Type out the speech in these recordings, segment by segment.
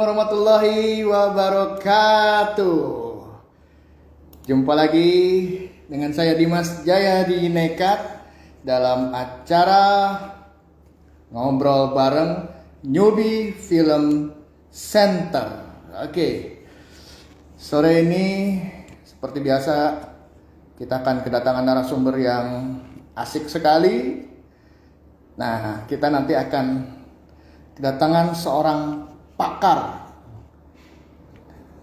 warahmatullahi wabarakatuh. Jumpa lagi dengan saya Dimas Jayadi Nekat dalam acara ngobrol bareng Newbie Film Center. Oke. Sore ini seperti biasa kita akan kedatangan narasumber yang asik sekali. Nah, kita nanti akan kedatangan seorang pakar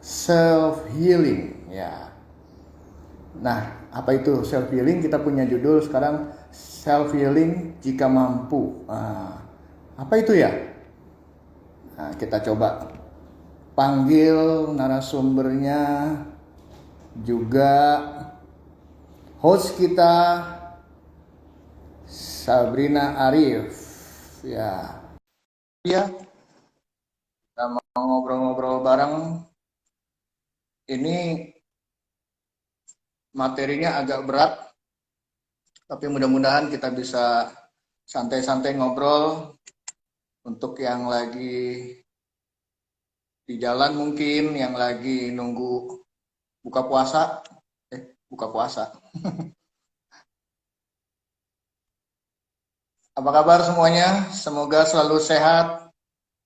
self healing ya. Nah, apa itu self healing? Kita punya judul sekarang self healing jika mampu. Nah, apa itu ya? Nah, kita coba panggil narasumbernya juga host kita Sabrina Arif ya. Ya, kita mau ngobrol-ngobrol bareng. Ini materinya agak berat, tapi mudah-mudahan kita bisa santai-santai ngobrol. Untuk yang lagi di jalan mungkin, yang lagi nunggu buka puasa. Buka puasa. Apa kabar semuanya? Semoga selalu sehat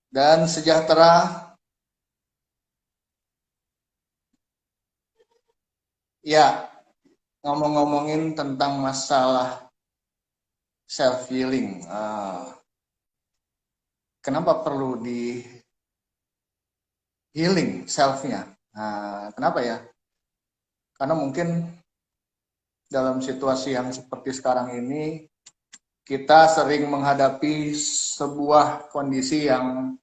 dan sejahtera. Ya, ngomong-ngomongin tentang masalah self healing. Kenapa perlu di healing self-nya? Kenapa ya? Karena mungkin dalam situasi yang seperti sekarang ini kita sering menghadapi sebuah kondisi yang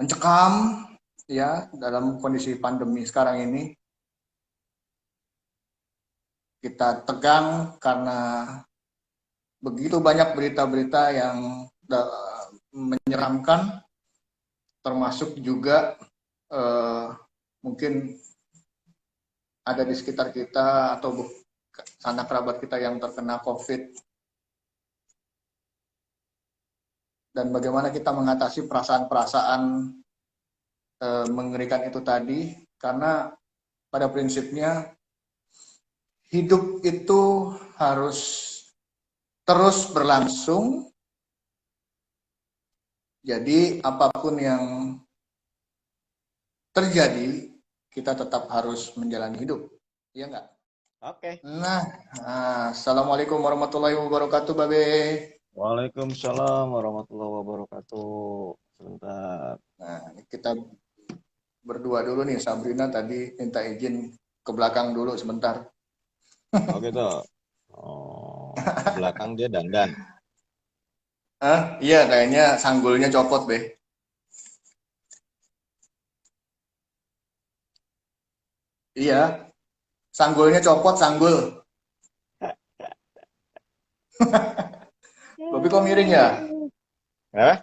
mencekam ya, dalam kondisi pandemi sekarang ini. Kita tegang karena begitu banyak berita-berita yang menyeramkan, termasuk juga mungkin ada di sekitar kita atau sanak kerabat kita yang terkena COVID. Dan bagaimana kita mengatasi perasaan-perasaan mengerikan itu tadi, karena pada prinsipnya hidup itu harus terus berlangsung. Jadi apapun yang terjadi, kita tetap harus menjalani hidup. Iya nggak? Oke. Nah, assalamualaikum warahmatullahi wabarakatuh, Babe. Waalaikumsalam warahmatullahi wabarakatuh. Sebentar. Nah, kita berdua dulu nih. Sabrina tadi minta izin ke belakang dulu sebentar. Oh gitu. Oh, ke belakang dia dandan. Iya, kayaknya sanggulnya copot, Be. Iya, sanggulnya copot, sanggul. Babi kok miring ya? Hah?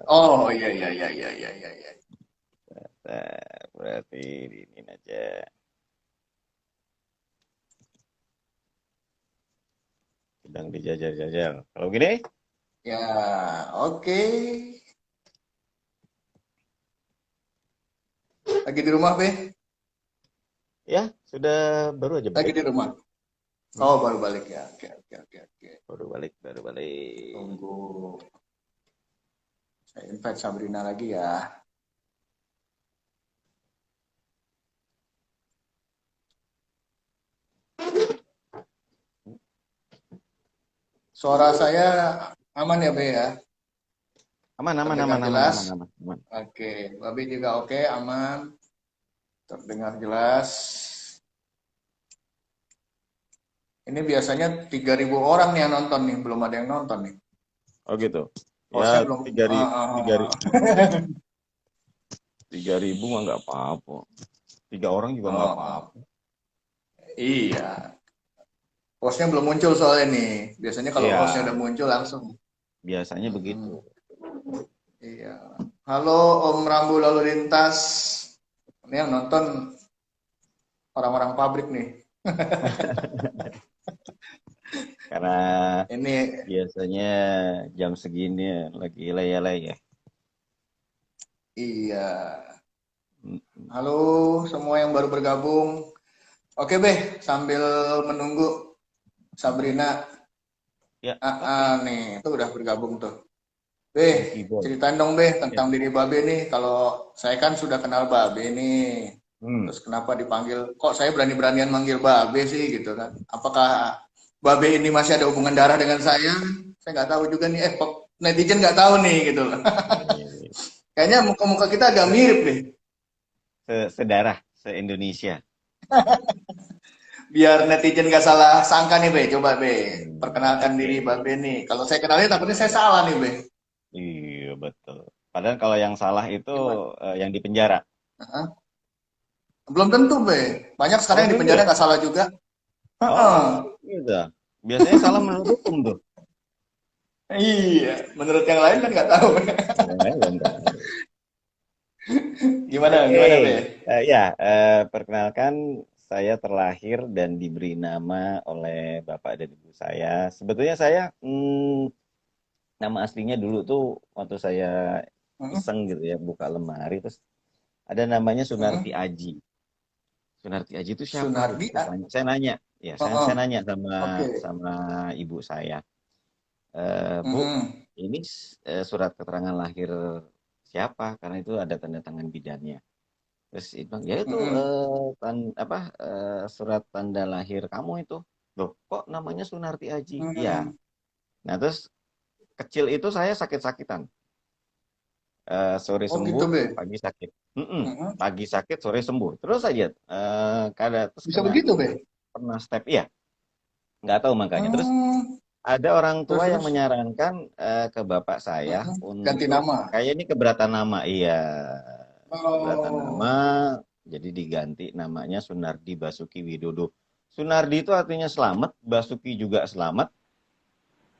Oh, iya, iya, iya, iya, iya, iya, iya. Berarti ini aja. Sedang dijajal-jajal. Kalau gini? Ya, oke. Lagi di rumah, Be? Ya, sudah baru aja Lagi balik. di rumah. Oh, baru balik ya. Oke, oke, oke, oke. Baru balik. Tunggu. Saya invite Sabrina lagi ya. Suara saya aman ya, Be ya? Aman. Terdengar jelas? Oke, Babi juga oke, aman. Terdengar jelas. Ini biasanya 3.000 orang nih yang nonton nih, belum ada yang nonton nih. Oh gitu. Hostnya Ya, belum. 3.000 mah nggak apa-apa. 3 orang juga nggak apa-apa. Iya. Hostnya belum muncul soalnya nih. Biasanya kalau Iya. hostnya udah muncul langsung. Biasanya begitu. Iya. Halo Om Rambu Lalu Lintas. Ini yang nonton orang-orang pabrik nih. Karena ini biasanya jam segini lagi leye-leye. Iya. Mm-mm. Halo semua yang baru bergabung. Oke, Be, sambil menunggu Sabrina. Ya, Nih, itu udah bergabung tuh. Be, Lucky Boy. ceritain dong, Be, Ya. tentang diri Babe nih. Kalau saya kan sudah kenal Babe nih. Hmm. Terus kenapa dipanggil, kok saya berani-beranian manggil Babe sih gitu kan? Apakah Babe ini masih ada hubungan darah dengan saya? Saya nggak tahu juga nih. Kok netizen nggak tahu nih gitu loh. Eh, Kayaknya muka-muka kita agak mirip deh. Sedarah se-Indonesia. Biar netizen nggak salah sangka nih, Be. Coba, Be. Perkenalkan Oke. diri Babe nih. Kalau saya kenalnya takutnya saya salah nih, Be. Iya, betul. Padahal kalau yang salah itu Gimana? yang di penjara. Hah? Belum tentu, Be. Banyak Oh, sekarang belum yang di tentu penjara ya? nggak salah juga. Heeh. Oh, gitu. Biasanya salah menurut hukum tuh. Iya. Menurut yang lain kan nggak tahu. Yang lain belum tahu. Gimana, Oke, gimana, Be? perkenalkan saya terlahir dan diberi nama oleh bapak dan ibu saya. Sebetulnya saya nama aslinya dulu tuh waktu saya Hmm, iseng gitu ya buka lemari terus ada namanya Sunarti hmm. Aji. Sunarti Aji itu siapa gitu? Sunardi, Saya nanya, ya saya heeh. nanya sama Oke. sama ibu saya, Bu, Hmm, ini surat keterangan lahir siapa? Karena itu ada tanda tangan bidannya. Terus itu bilang, ya itu hmm, surat tanda lahir kamu itu. Loh, kok namanya Sunarti Aji? Iya. hmm. Nah, terus kecil itu saya sakit-sakitan. Sore Oh gitu, sembuh, Be. pagi sakit. Mm-mm. Hmm. Pagi sakit, sore sembuh. Terus aja. Terus Bisa kena begitu, Be? pernah step, iya. Nggak tahu makanya. Terus Hmm. ada orang Terus, tua yang terus. menyarankan ke bapak saya Hmm. Ganti untuk nama. kayak ini keberatan nama, iya. Keberatan nama, Oh. jadi diganti namanya Sunardi Basuki Widodo. Sunardi itu artinya selamat, Basuki juga selamat,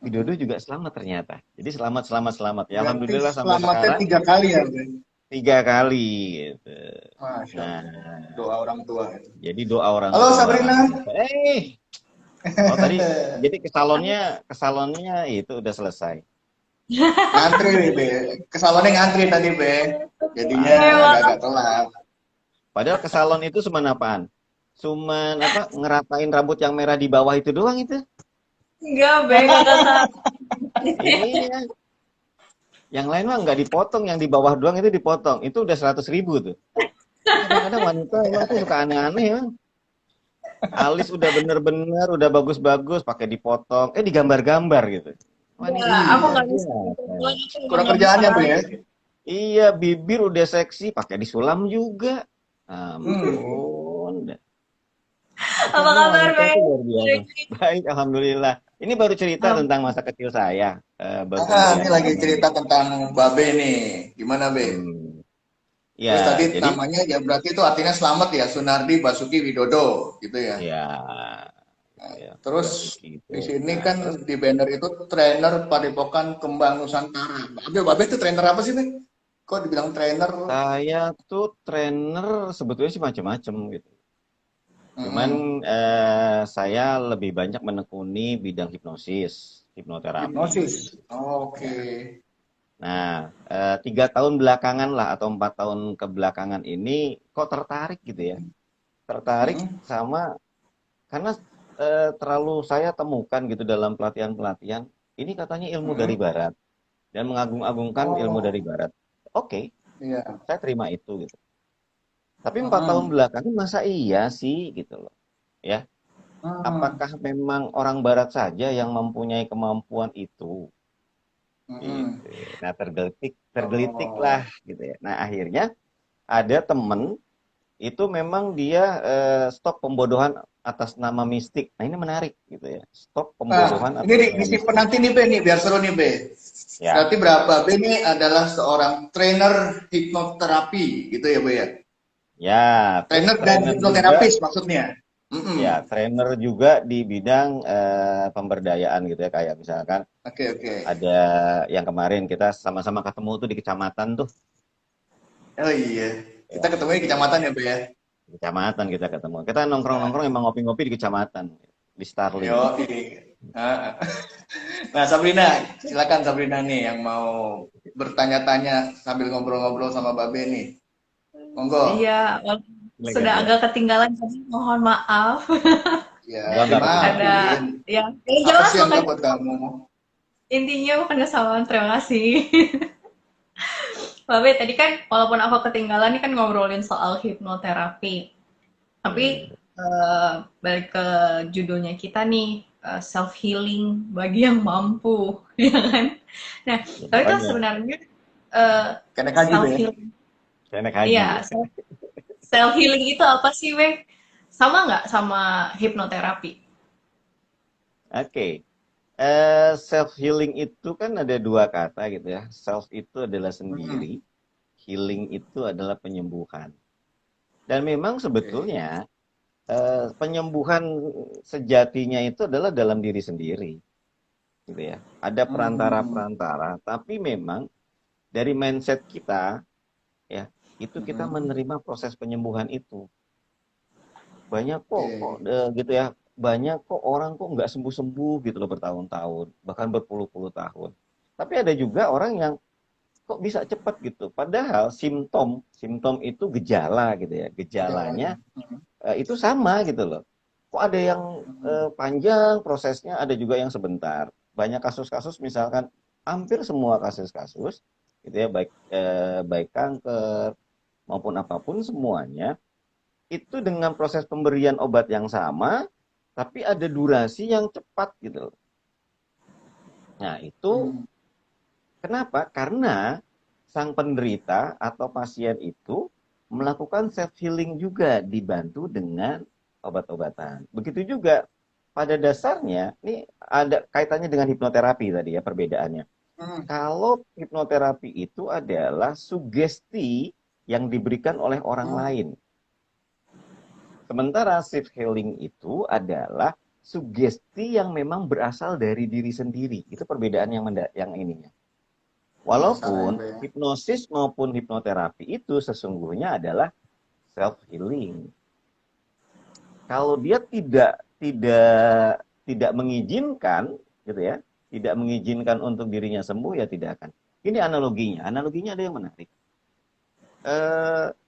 Widodo Hmm. juga selamat ternyata. Jadi selamat, selamat, selamat. Ya Berarti alhamdulillah sampai selamatnya sekarang 3 kali ya, Be? 3 kali gitu. Masya Nah, Allah. Doa orang tua itu. jadi doa orang Halo, tua Sabrina. langsung. Oh tadi jadi ke salonnya itu udah selesai. Ngantri nih, Be. Ke salonnya ngantri tadi, Be. Jadinya Ah, agak-agak telat. padahal ke salon itu cuman apaan? Cuman apa ngeratain rambut yang merah di bawah itu doang itu. Enggak, Be, kakak tahu. Iya. Yang lain mah nggak dipotong, yang di bawah doang itu dipotong. Itu udah 100.000 tuh. Kadang-kadang wanita emang tuh suka aneh-aneh ya. Alis udah bener-bener, udah bagus-bagus, pakai dipotong, digambar-gambar gitu. Wanita Enggak, tuh aku Iya. nggak luar bisa biasa. perempuan, aku emang Kurang nggak bisa kerjaannya, Be, ya. Iya, bibir udah seksi, pakai disulam juga. Hmm. Ampun. Apa Emang kabar, wanita Be? tuh luar biasa. Baik, alhamdulillah. Ini baru cerita tentang masa kecil saya, Ini bergantian lagi nama cerita gitu. tentang Babe nih. Gimana, Be? Hmm. Terus tadi Ya, jadi namanya ya berarti itu artinya selamat ya, Sunardi Basuki Widodo, gitu ya. ya, gitu ya, Terus Basuki itu. di sini Nah, kan terus di banner itu trainer Padepokan Kembang Nusantara. Babe itu trainer apa sih, Be? Kok dibilang trainer? saya tuh trainer sebetulnya sih macam-macam gitu. Cuman Mm-mm. saya lebih banyak menekuni bidang hipnosis, hipnoterapi. Hipnosis. Oke. Ya. Nah, 3 tahun belakangan lah atau 4 tahun kebelakangan ini kok tertarik gitu ya. Tertarik Mm-mm. sama karena terlalu saya temukan gitu dalam pelatihan-pelatihan. Ini katanya ilmu dari Mm-mm. barat dan mengagung-agungkan ilmu dari Oh, barat. Oke, iya. saya terima itu gitu. Tapi 4 tahun Mm-mm. belakangan masa iya sih gitu loh. Ya, Mm-mm. apakah memang orang barat saja yang mempunyai kemampuan itu? Mm-mm. Gitu. Nah, tergelitik lah Oh. gitu ya. Nah, akhirnya ada temen itu memang dia stop pembodohan atas nama mistik. Nah, ini menarik gitu ya. Stop Nah, pembodohan ini atas nama disimpan mistik. nanti nih, Be, nih, biar seru nih, Be. Ya, Berarti berapa? B ini adalah seorang trainer hipnoterapi, gitu ya, Bu ya? ya, terus Trainer dan trainer juga, hipnoterapis maksudnya. Mm-mm. ya, trainer juga di bidang pemberdayaan gitu ya. Kayak misalkan Oke, oke. ada yang kemarin kita sama-sama ketemu tuh di kecamatan tuh. Oh iya, kita Ya, ketemu di di kecamatan ya, Bu ya? kecamatan kita ketemu. Kita nongkrong-nongkrong Nah, emang ngopi-ngopi di kecamatan, di Starling. yo, ah. Nah, Sabrina, silakan Sabrina nih yang mau bertanya-tanya sambil ngobrol-ngobrol sama Babe nih. Monggo. Iya, Silakan sudah ya. agak ketinggalan, jadi mohon maaf. Ya, Enggak apa-apa. Ada dimaafin. yang Apa jelas sih yang bukan enggak buat kamu? intinya bukan kesalahan. Terima kasih. Babe, tadi kan walaupun aku ketinggalan, ini kan ngobrolin soal hipnoterapi. Tapi Hmm. balik ke judulnya kita nih, self healing bagi yang mampu, ya kan? Nah, Ya, tapi kan makanya sebenarnya Kena kaji tuh self ya. healing, saya naik haji iya, ya. self healing itu apa sih, Wek? Sama nggak sama hipnoterapi? Oke. Self healing itu kan ada dua kata gitu ya. Self itu adalah Hmm, sendiri, healing itu adalah penyembuhan. Dan memang oke. sebetulnya penyembuhan sejatinya itu adalah dalam diri sendiri, gitu ya. Ada Hmm, perantara-perantara, tapi memang dari mindset kita, ya, itu kita hmm, menerima proses penyembuhan itu. Banyak kok, oke. gitu ya, banyak kok orang kok nggak sembuh-sembuh gitu loh bertahun-tahun, bahkan berpuluh-puluh tahun. Tapi ada juga orang yang kok bisa cepat gitu. Padahal simptom, simptom itu gejala gitu ya. Gejalanya Gejalanya. Hmm, itu sama gitu loh. Kok ada yang hmm, panjang prosesnya, ada juga yang sebentar. Banyak kasus-kasus misalkan hampir semua kasus-kasus gitu ya, baik kanker maupun apapun semuanya itu dengan proses pemberian obat yang sama, tapi ada durasi yang cepat gitu loh. Nah, itu hmm. kenapa? Karena sang penderita atau pasien itu melakukan self healing juga dibantu dengan obat-obatan. Begitu juga pada dasarnya, ini ada kaitannya dengan hipnoterapi tadi ya perbedaannya. Hmm. Kalau hipnoterapi itu adalah sugesti yang diberikan oleh orang Hmm. lain. Sementara self healing itu adalah sugesti yang memang berasal dari diri sendiri. Itu perbedaan yang ininya. Dasarnya Walaupun Be, ya. hipnosis maupun hipnoterapi itu sesungguhnya adalah self healing. Kalau dia tidak mengizinkan gitu ya, tidak mengizinkan untuk dirinya sembuh ya tidak akan. Ini analoginya. Analoginya ada yang menarik.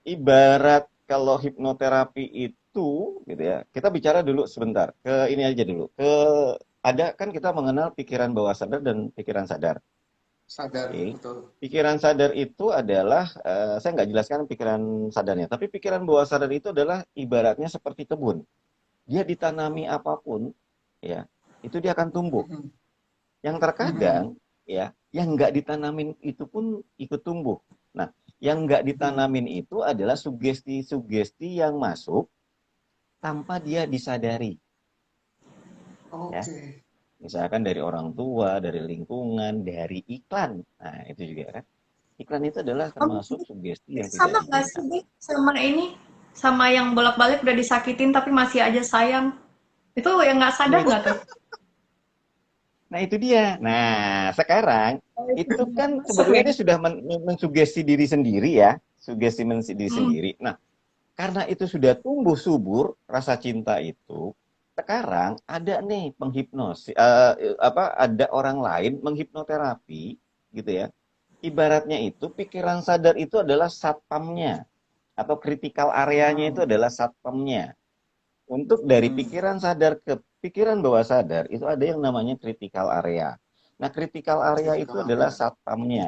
Ibarat kalau hipnoterapi itu gitu ya. Kita bicara dulu sebentar ke ini aja dulu. Ada kan kita mengenal pikiran bawah sadar dan pikiran sadar. Sadar, Oke. betul. Pikiran sadar itu adalah, saya nggak jelaskan pikiran sadarnya, tapi pikiran bawah sadar itu adalah ibaratnya seperti kebun. Dia ditanami apapun, ya, itu dia akan tumbuh. Hmm, Yang hmm, terkadang, ya, yang nggak ditanamin itu pun ikut tumbuh. Nah, yang nggak hmm. ditanamin itu adalah sugesti-sugesti yang masuk tanpa dia disadari, ya. Oke. Misalkan dari orang tua, dari lingkungan, dari iklan. Nah, itu juga kan. Iklan itu adalah Oh, termasuk sugesti yang tidak sama nggak sih, diizinkan. Bi? Sama ini, sama yang bolak-balik udah disakitin tapi masih aja sayang. Itu yang nggak sadar Nah, nggak tuh? nah itu dia. Nah, sekarang Oh, itu itu kan masuk sebetulnya ya. dia sudah mensugesti diri sendiri ya, sugesti diri Hmm. sendiri. Nah, karena itu sudah tumbuh subur rasa cinta itu, sekarang ada nih penghipnosis, ada orang lain menghipnoterapi, gitu ya. Ibaratnya itu pikiran sadar itu adalah satpamnya atau critical areanya itu Hmm, adalah satpamnya. Untuk dari hmm. pikiran sadar ke pikiran bawah sadar itu ada yang namanya critical area. Nah, critical area itu Critical adalah area. satpamnya.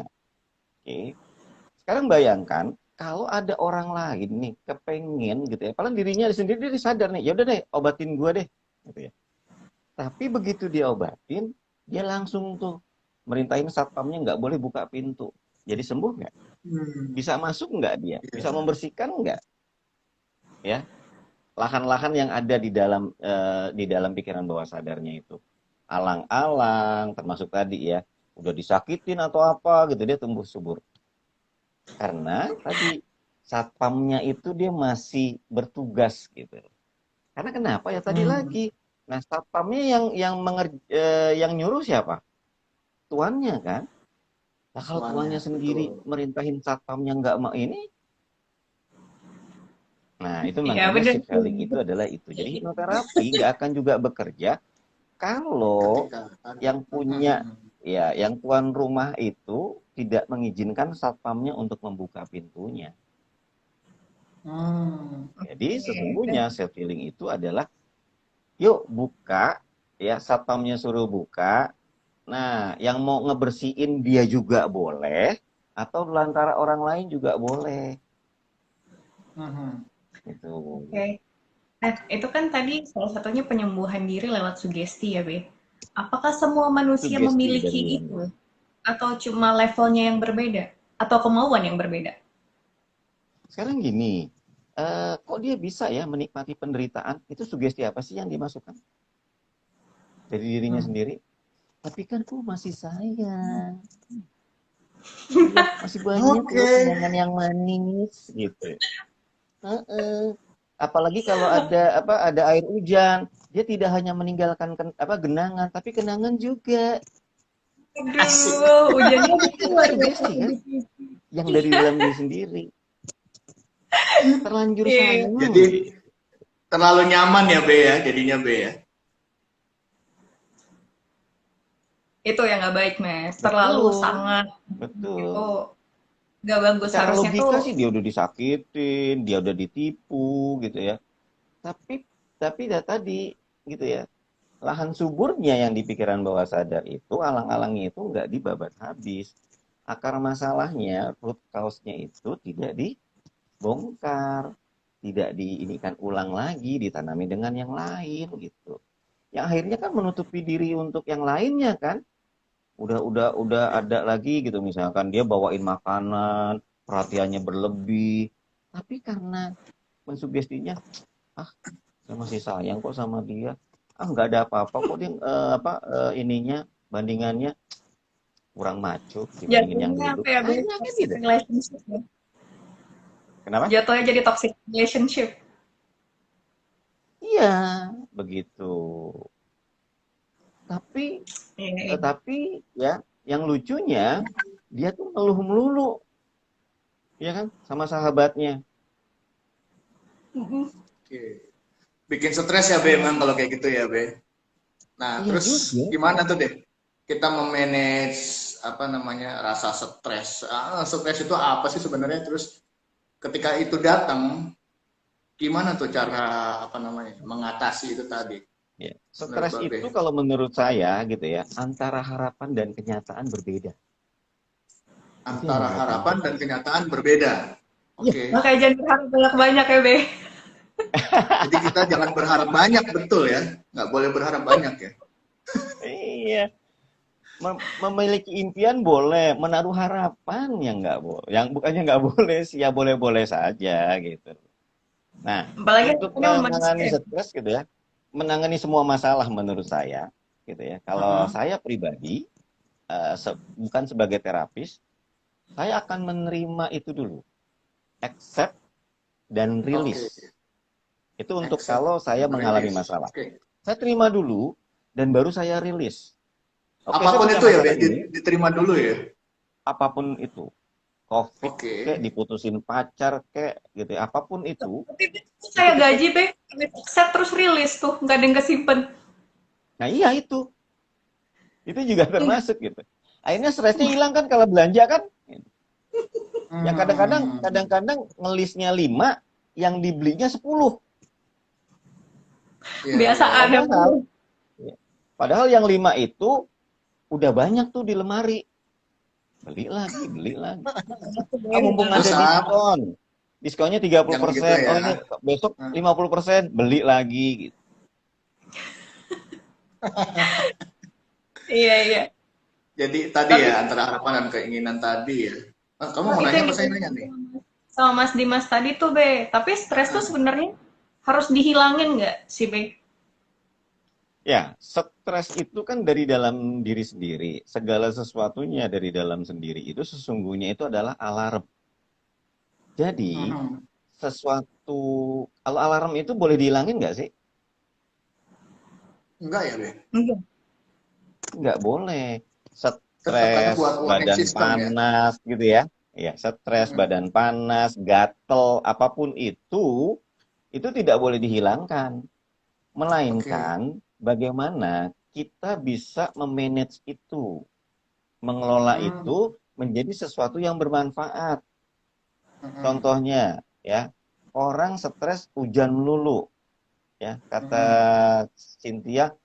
Oke. Sekarang bayangkan kalau ada orang lain nih kepengen gitu ya, padahal dirinya sendiri dia sadar nih, ya udah deh obatin gua deh, gitu ya. Tapi begitu dia obatin, dia langsung tuh merintahin satpamnya nggak boleh buka pintu. Jadi sembuh nggak? Hmm. Bisa masuk nggak dia? Bisa Iya. membersihkan nggak? Ya, lahan-lahan yang ada di dalam pikiran bawah sadarnya itu. Alang-alang, termasuk tadi ya, udah disakitin atau apa gitu dia tumbuh subur. Karena tadi satpamnya itu dia masih bertugas gitu. Karena kenapa ya tadi Hmm. lagi. Nah, satpamnya yang nyuruh siapa? Tuannya kan. Nah, kalau Tuannya, tuannya sendiri betul. merintahin satpamnya nggak mau ini, nah itu Iya makanya bener shift sih. healing itu adalah itu. Jadi hipnoterapi nggak akan juga bekerja Kalau ketika yang punya, ya, yang tuan rumah itu tidak mengizinkan satpamnya untuk membuka pintunya. Jadi sesungguhnya self healing itu adalah, yuk buka, ya, satpamnya suruh buka. Nah, yang mau ngebersihin dia juga boleh, atau antara orang lain juga boleh. Gitu. Oke. Nah, itu kan tadi salah satunya penyembuhan diri lewat sugesti ya, Be. Apakah semua manusia Sugesti dari memiliki luar. itu? Atau cuma levelnya yang berbeda? Atau kemauan yang berbeda? Sekarang gini, kok dia bisa ya menikmati penderitaan? Itu sugesti apa sih yang dimasukkan dari dirinya sendiri? Tapi kan aku masih sayang. Iya, masih banyak loh Oke. kenangan yang manis gitu. Apalagi kalau ada air hujan, dia tidak hanya meninggalkan genangan, tapi kenangan juga. Asik. Aduh, hujannya Itu keluar ya. sugesti kan, yang dari dalam diri sendiri. Terlanjur Iya. sayang. Jadi terlalu nyaman ya Be ya, jadinya Be ya. Itu yang nggak baik, Mas. Terlalu Betul, sangat itu betul. nggak bagus. Secara Harusnya logika tuh sih dia udah disakitin, dia udah ditipu gitu ya. Tapi ya tadi gitu ya, lahan suburnya yang di pikiran bawah sadar itu, alang-alangnya itu nggak dibabat habis. Akar masalahnya, root cause-nya itu tidak dibongkar, tidak diinikan ulang lagi, ditanami dengan yang lain gitu. Yang akhirnya kan menutupi diri untuk yang lainnya kan. Udah ada lagi gitu, misalkan dia bawain makanan, perhatiannya berlebih. Tapi karena mensugestinya, ah, saya masih sayang kok sama dia. Ah, nggak ada apa-apa kok dia, ininya, bandingannya kurang maco dibandingin yang jatuhnya dulu. apa ya, Be? Akhirnya kan Toxic gitu. relationship ya. Kenapa? Jatuhnya jadi toxic relationship. Iya, begitu. Tapi Iya, iya. tapi ya, yang lucunya dia tuh ngeluh melulu, ya kan, sama sahabatnya. Oke. Bikin stres ya Be emang kalau kayak gitu ya Be. Nah, Iya terus juga. gimana tuh deh? Kita memanage apa namanya rasa stres. Stres itu apa sih sebenarnya? Terus ketika itu datang, gimana tuh cara apa namanya mengatasi itu tadi? Ya. Menurut Stres Babe. itu kalau menurut saya gitu ya, antara harapan dan kenyataan berbeda. Itu yang Antara membuat harapan makin dan susah. kenyataan berbeda. Iya. Oke. Makanya jangan berharap banyak-banyak ya, Be. Jadi kita jangan berharap banyak, betul ya? Nggak boleh berharap banyak ya? Iya. Memiliki impian boleh, menaruh harapan yang nggak boleh, yang bukannya nggak boleh sih, ya boleh-boleh saja gitu. Nah, Apalagi untuk ini menangani manusia. stres gitu ya, menangani semua masalah menurut saya gitu ya. Kalau Heeh. saya pribadi, bukan sebagai terapis, saya akan menerima itu dulu, accept dan Oke. release. Itu untuk Accept kalau saya and mengalami release. masalah. Oke. Saya terima dulu dan baru saya rilis. Oke, saya Apapun punya itu ya, Be, masalah ini, diterima dulu ya. apapun itu. Covid Oke. kayak diputusin pacar kayak gitu ya, apapun itu Saya kita, gaji, Be. Set terus rilis tuh, nggak ada yang kesimpan. nah iya itu juga termasuk gitu. Akhirnya stresnya hilang kan kalau belanja kan. Yang kadang-kadang ngelisnya 5, yang dibelinya 10. Iya, iya. Biasaan ya, Padahal padahal yang 5 itu udah banyak tuh di lemari. Beli lagi. Ah, mumpung ada Terus diskon. Diskonnya jangan gitu 30%. ya. Oh, ini besok 50%, beli lagi gitu. Iya, iya. Jadi tadi Tapi ya antara harapan dan keinginan tadi ya. Kamu mau itu nanya yang apa saya dibilang nanya nih? sama Mas Dimas tadi tuh, Be. Tapi stres tuh sebenarnya harus dihilangin nggak sih, Be? Ya, stres itu kan dari dalam diri sendiri. Segala sesuatunya dari dalam sendiri itu sesungguhnya itu adalah alarm. Jadi, sesuatu, kalau alarm itu boleh dihilangin nggak sih? Enggak ya, Be? Enggak. Nggak boleh. Tetap kan Stres, buat warning badan system ya. panas gitu ya. Ya, stres, badan panas, gatel, apapun itu tidak boleh dihilangkan. Oke. Melainkan bagaimana kita bisa memanage itu, mengelola itu menjadi sesuatu yang bermanfaat. Contohnya, ya, orang stres hujan melulu, ya, kata Cynthia,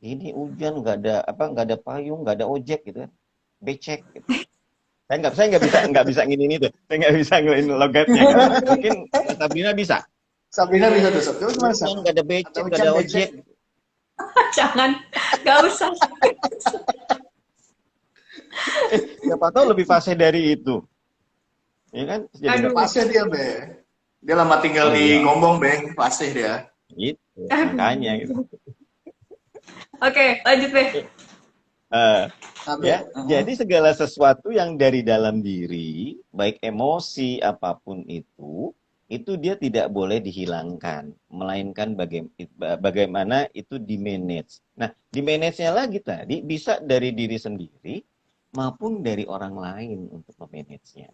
ini hujan nggak ada payung, nggak ada ojek gitu kan, becek. Gitu. Saya nggak bisa nginin itu, saya nggak bisa nginin logatnya. Gitu. Mungkin Sabrina bisa. Sabrina bisa tuh, Sob. Coba gimana, Sob? Hujan nggak ada becek, nggak hujan ada becek. ojek. Jangan, nggak usah. Siapa tahu lebih fase dari itu. Ya kan? Jadi Aduh. Fasih dia, Be. Dia lama tinggal di Ngombong, Be. Fasih dia. Gitu, makanya gitu. Oke, lanjut, Be. Ya, jadi segala sesuatu yang dari dalam diri, baik emosi apapun itu dia tidak boleh dihilangkan, melainkan bagaimana itu di-manage. Nah, di-manage-nya lagi tadi bisa dari diri sendiri maupun dari orang lain untuk memanage-nya.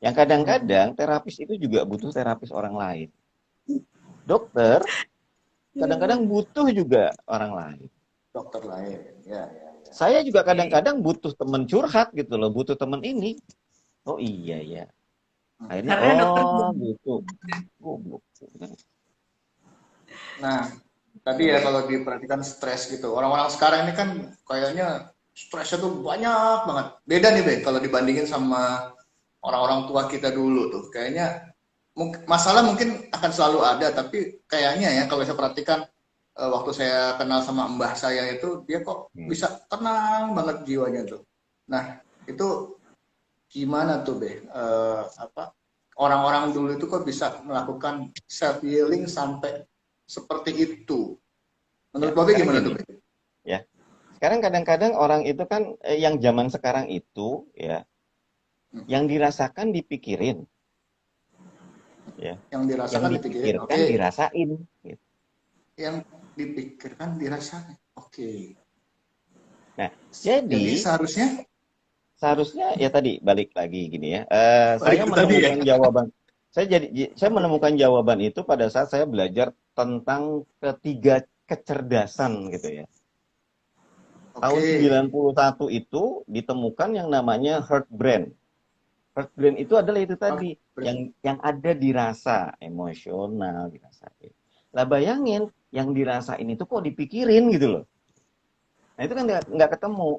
Yang kadang-kadang terapis itu juga butuh terapis orang lain. Dokter kadang-kadang butuh juga orang lain. Dokter lain, ya. Saya juga kadang-kadang butuh teman curhat gitu loh, butuh teman ini. Oh iya ya. Akhirnya Karena dokter butuh. Goblok. Nah, tadi ya kalau diperhatikan stres gitu. Orang-orang sekarang ini kan kayaknya stresnya tuh banyak banget. Beda nih, Be, kalau dibandingin sama orang-orang tua kita dulu tuh. Kayaknya masalah mungkin akan selalu ada, tapi kayaknya ya kalau saya perhatikan waktu saya kenal sama mbah saya itu, dia kok bisa tenang banget jiwanya tuh. Nah, itu gimana tuh, Be? Orang-orang dulu itu kok bisa melakukan self healing sampai seperti itu? Menurut Babe gimana tuh, Be? Ya. Sekarang kadang-kadang orang itu kan yang zaman sekarang itu ya, yang dirasakan dipikirin. Ya. Yang dirasakan dipikirin, oke. Dirasain. Gitu. Yang dipikirkan dirasain, oke. Nah, jadi seharusnya ya tadi balik lagi gini ya. Saya menemukan jawaban. Saya menemukan jawaban itu pada saat saya belajar tentang ketiga kecerdasan gitu ya. Tahun 91 itu ditemukan yang namanya heart brain. Heart brain itu adalah itu tadi yang ada di rasa emosional, dirasain. Lah bayangin yang dirasain itu kok dipikirin gitu loh. Nah itu kan nggak ketemu.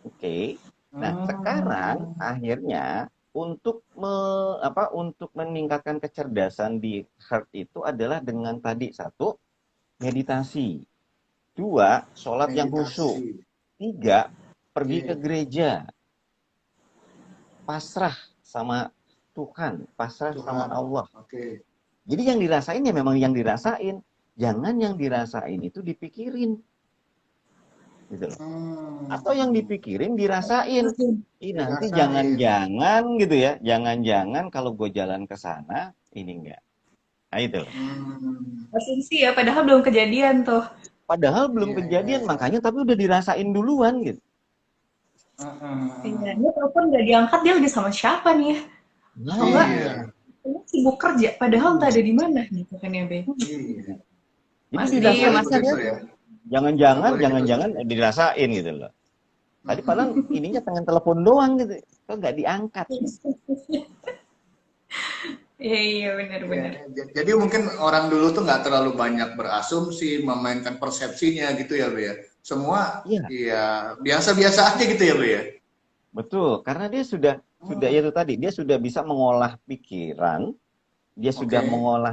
Oke. Nah sekarang akhirnya untuk meningkatkan kecerdasan di heart itu adalah dengan tadi satu meditasi. 2, sholat yang khusyuk. 3, pergi ke gereja. Pasrah sama Tuhan, pasrah sama Allah. Jadi yang dirasain ya memang yang dirasain. Jangan yang dirasain itu dipikirin. Gitu loh. Atau yang dipikirin dirasain. Nanti jangan-jangan gitu ya. Jangan-jangan kalau gue jalan ke sana, ini enggak. Nah itu loh. Asumsi ya, padahal belum kejadian tuh. Padahal belum kejadian, makanya tapi udah dirasain duluan gitu. Iya, dia telepon nggak diangkat, dia lagi sama siapa nih ya? Atau enggak, sibuk kerja, padahal entah ada di mana gitu kan ya, Be? Jadi dirasain ya. Jangan-jangan dirasain gitu loh. Tadi padahal ininya pengen telepon doang gitu, kok nggak diangkat. Iya benar-benar. Jadi mungkin orang dulu tuh nggak terlalu banyak berasumsi, memainkan persepsinya gitu ya, Be ya. Semua ya biasa-biasa aja gitu ya, Be ya. Betul, karena dia sudah itu tadi, dia sudah bisa mengolah pikiran, dia sudah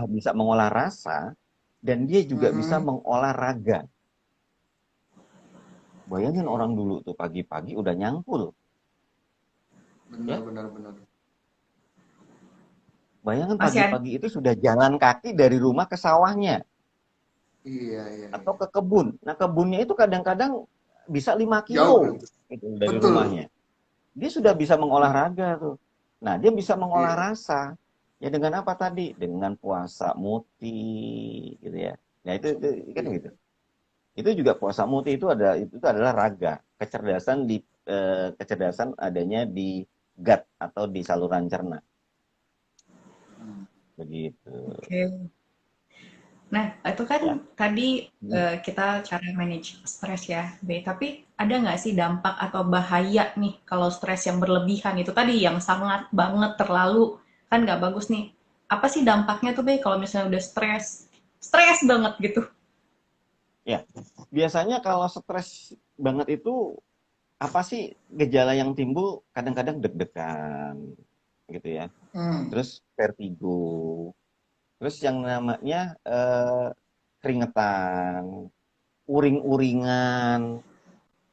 bisa mengolah rasa, dan dia juga bisa mengolah raga. Bayangin orang dulu tuh pagi-pagi udah nyangkul. Benar. Bayangin pagi-pagi itu sudah jalan kaki dari rumah ke sawahnya. Iya. Atau ke kebun. Nah kebunnya itu kadang-kadang bisa 5 kilo gitu, dari rumahnya. Dia sudah bisa mengolah raga tuh. Nah dia bisa mengolah rasa. Ya dengan apa tadi? Dengan puasa muti gitu ya. Nah itu kan gitu. Itu juga puasa muti itu adalah raga, kecerdasan adanya di gut atau di saluran cerna. Begitu. Nah, itu kan ya. tadi kita cara manage stres ya, B. Tapi ada nggak sih dampak atau bahaya nih kalau stres yang berlebihan itu tadi yang sangat banget terlalu kan nggak bagus nih. Apa sih dampaknya tuh, B, kalau misalnya udah stres, stres banget gitu? Ya, biasanya kalau stres banget itu apa sih gejala yang timbul? Kadang-kadang deg-degan, gitu ya. Hmm. Terus vertigo, terus yang namanya keringetan, uring-uringan,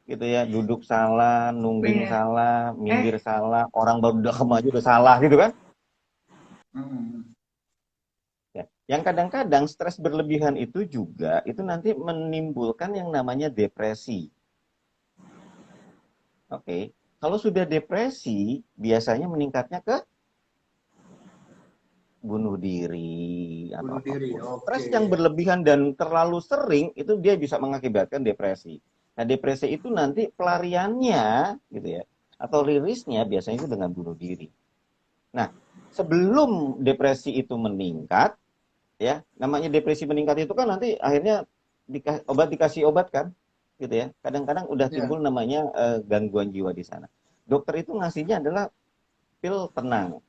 gitu ya. Duduk salah, nungging Iya. salah, Eh, minggir salah, orang baru udah maju udah salah, gitu kan? Hmm. Ya. Yang kadang-kadang stres berlebihan itu juga itu nanti menimbulkan yang namanya depresi. Oke, kalau sudah depresi, biasanya meningkatnya ke bunuh diri atau Bunuh diri. apapun. Stres Oke. yang berlebihan dan terlalu sering itu dia bisa mengakibatkan depresi. Nah, depresi itu nanti pelariannya gitu ya, atau rilisnya biasanya itu dengan bunuh diri. Nah, sebelum depresi itu meningkat, ya, namanya depresi meningkat itu kan nanti akhirnya dikasih obat kan, gitu ya. Kadang-kadang udah Ya. timbul namanya gangguan jiwa di sana. Dokter itu ngasihnya adalah pil tenang,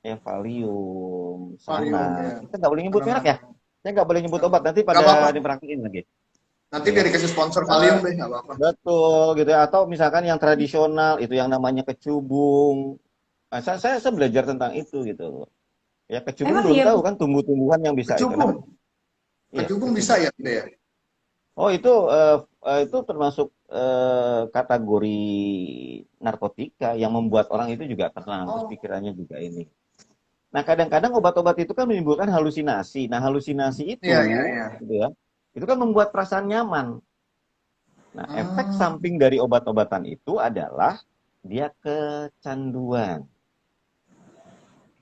ya Valium, Valium ya. Xanax. Kita nggak boleh nyebut merek Penenang. ya. Saya nggak boleh nyebut obat, nanti Gak pada apa-apa. dipraktikin lagi. Nanti Gitu ya. biar dikasih sponsor Eh, Valium deh, nggak apa-apa. betul, gitu ya. Atau misalkan yang tradisional, itu yang namanya kecubung. Nah, saya belajar tentang itu gitu loh. Ya, kecubung emang belum iya, tahu kan tumbuh-tumbuhan yang bisa itu. Kenapa? Kecubung. Iya, Kecubung bisa kecubung. ya, Dek, ya? Oh, itu termasuk kategori narkotika yang membuat orang itu juga tenang, terus Oh, pikirannya juga ini. Nah, kadang-kadang obat-obat itu kan menimbulkan halusinasi. Nah, halusinasi itu, iya, iya, iya. gitu ya, itu kan membuat perasaan nyaman. Nah, efek Hmm. samping dari obat-obatan itu adalah dia kecanduan.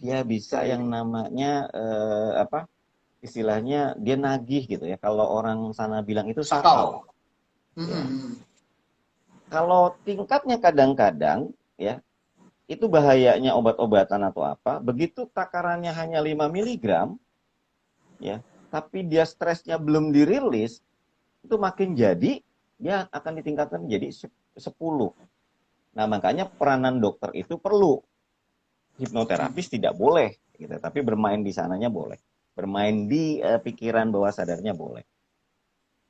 Dia bisa Oke. yang namanya apa? Istilahnya dia nagih gitu ya. Kalau orang sana bilang itu sakau, Sakau. ya. Mm-mm. Kalau tingkatnya kadang-kadang ya, itu bahayanya obat-obatan atau apa, begitu takarannya hanya 5 miligram ya, tapi dia stresnya belum dirilis, itu makin jadi dia akan ditingkatkan menjadi 10. Nah, makanya peranan dokter itu perlu. Hipnoterapis tidak boleh gitu, tapi bermain di sananya boleh. Bermain di pikiran bawah sadarnya boleh.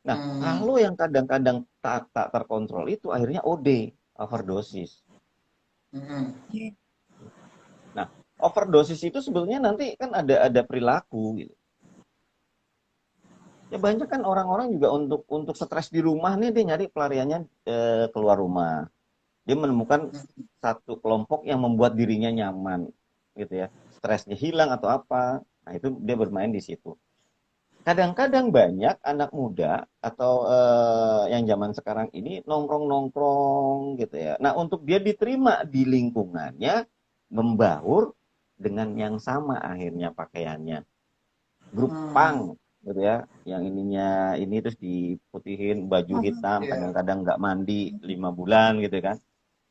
Nah, Hmm. kalau yang kadang-kadang tak terkontrol itu akhirnya OD, overdosis. Mm-mm. Nah, overdosis itu sebenarnya nanti kan ada perilaku gitu. Ya banyak kan orang-orang juga untuk stres di rumah nih dia nyari pelariannya keluar rumah. Dia menemukan satu kelompok yang membuat dirinya nyaman gitu ya. Stresnya hilang atau apa. Nah, itu dia bermain di situ. Kadang-kadang banyak anak muda atau yang zaman sekarang ini nongkrong-nongkrong gitu ya. Nah, untuk dia diterima di lingkungannya membaur dengan yang sama akhirnya pakaiannya. Grup Hmm. punk gitu ya, yang ininya ini terus diputihin baju hitam, Iya. kadang-kadang nggak mandi 5 bulan gitu kan.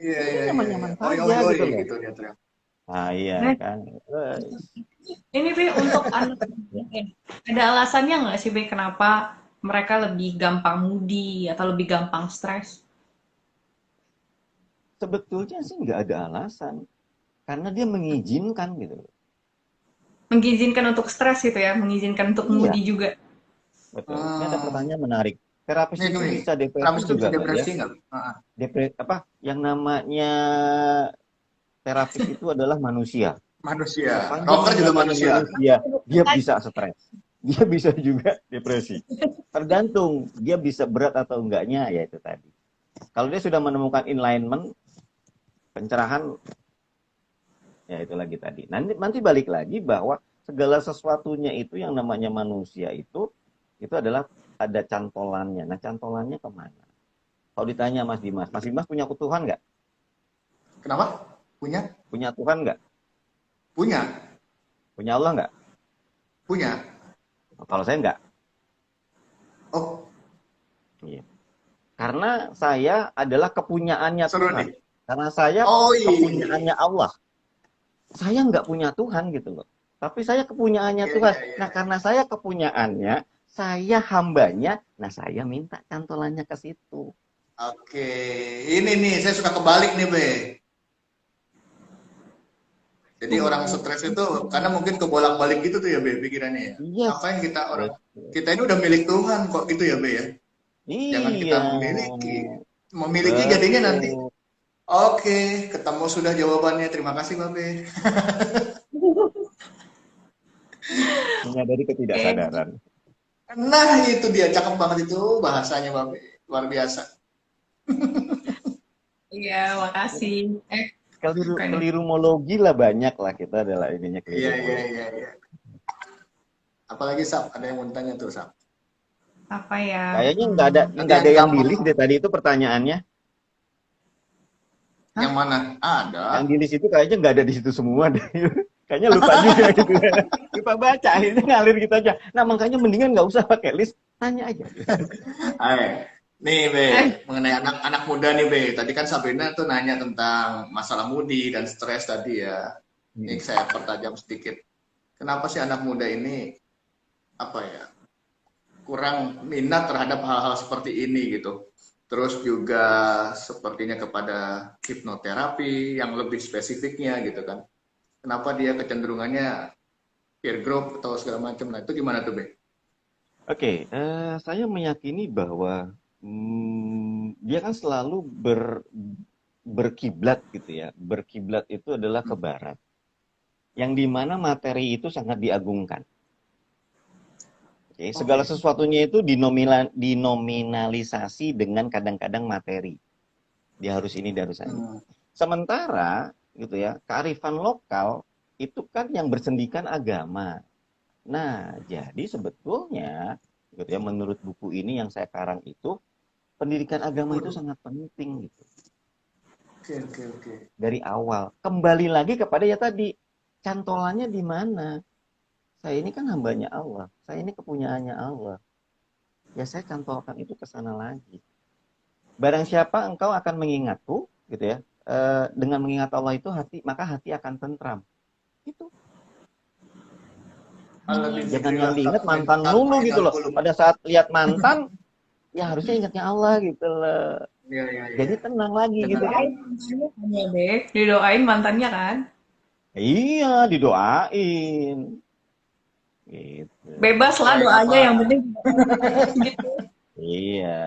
Iya, Ini iya, iya, iya. nyaman-nyaman Oi, oi, saja oi, gitu loh. gitu dia teriak. Nah, iya nah, kan. ini B untuk anak muda ya. Ada alasannya nggak sih, B, kenapa mereka lebih gampang moody atau lebih gampang stres? Sebetulnya sih nggak ada alasan karena dia mengizinkan gitu loh. Mengizinkan untuk stres gitu ya, mengizinkan untuk Iya, moody juga. betul. Ini ada Hmm. pertanyaan menarik. Terapis Ini itu nih. bisa depresi Terapis itu juga bisa nggak ya? depresi nggak? Ah, Depresi apa? Yang namanya terapis itu adalah manusia. manusia. Sepanjang Rocker yang juga namanya manusia. manusia, dia bisa stres. Dia bisa juga depresi. Tergantung dia bisa berat atau enggaknya ya itu tadi. Kalau dia sudah menemukan enlightenment, pencerahan, ya itu lagi tadi. Nanti balik lagi bahwa segala sesuatunya itu yang namanya manusia itu adalah ada cantolannya. Nah, cantolannya kemana? Kalau ditanya Mas Dimas punya Tuhan nggak? Kenapa? Punya? Punya Tuhan nggak? Punya. Punya Allah nggak? Punya. Kalau saya nggak. Oh, Iya. Karena saya adalah kepunyaannya seru Tuhan. nih. Karena saya Oh, iya. kepunyaannya Allah. Saya nggak punya Tuhan gitu loh. Tapi saya kepunyaannya Iya, Tuhan. iya, iya. Nah, karena saya kepunyaannya, Saya hambanya, nah saya minta cantolannya ke situ. Oke, ini nih saya suka kebalik nih Be. Jadi orang stres itu karena mungkin kebolak-balik gitu tuh ya Be pikirannya ya. Yes, Ngapain kita orang betul. kita ini udah milik Tuhan kok gitu ya Be ya. Jangan kita Iya, memiliki. Memiliki jadinya nanti betul. oke, ketemu sudah jawabannya. Terima kasih Babe. Menyadari Oke. ketidaksadaran. Nah, itu dia cakep banget itu bahasanya Babe. Luar biasa. Iya, makasih. Keliru, Bukan nih. kelirumologi lah banyak lah kita adalah ininya Iya, iya, kelirumologi. iya, iya. Apalagi Sap, ada yang mau tanya tuh Sap. Apa ya? Kayaknya Nanti nggak yang ada yang di gampang list deh tadi itu pertanyaannya. Hah? yang mana? Yang Ada. di list itu kayaknya nggak ada di situ semua deh. Kayaknya lupa juga gitu. Lupa baca, akhirnya ngalir gitu aja. Nah makanya mendingan nggak usah pakai list, tanya aja. Hai. Nih, Be, Eh, mengenai anak-anak muda nih, Be. Tadi kan Sabrina tuh nanya tentang masalah mudi dan stres tadi ya. Ini Hmm. saya pertajam sedikit. Kenapa sih anak muda ini apa ya kurang minat terhadap hal-hal seperti ini gitu? Terus juga sepertinya kepada hipnoterapi yang lebih spesifiknya gitu kan. Kenapa dia kecenderungannya peer group atau segala macam? Nah, itu gimana tuh, Be? Oke, saya meyakini bahwa dia kan selalu berkiblat gitu ya. Berkiblat itu adalah ke barat. Yang dimana materi itu sangat diagungkan. Oke, segala Oke. sesuatunya itu dinominalisasi dengan kadang-kadang materi. Dia harus ini, dia harus ini. Hmm. Sementara gitu ya, kearifan lokal itu kan yang bersendikan agama. Nah, jadi sebetulnya gitu ya, menurut buku ini yang saya karang itu, pendidikan agama itu Waduh. sangat penting gitu Oke, oke, oke. dari awal. Kembali lagi kepada ya tadi, cantolannya di mana? Saya ini kan hambanya Allah, saya ini kepunyaannya Allah. Ya saya cantolkan itu ke sana lagi. Barang siapa engkau akan mengingatku, gitu ya. Dengan mengingat Allah itu maka hati akan tentram. Itu. Lebih Jangan dzikrillah yang diingat mantan tatma mulu gitu innal loh. qulub. Pada saat lihat mantan, ya harusnya ingatnya Allah gitu loh. Iya, iya, Jadi iya. tenang lagi gitu Dengan kan. didoain mantannya kan ya, Beb? Didoain mantannya kan? Iya, didoain. Gitu. Bebas lah sesuai doanya, apa yang penting gitu. Iya.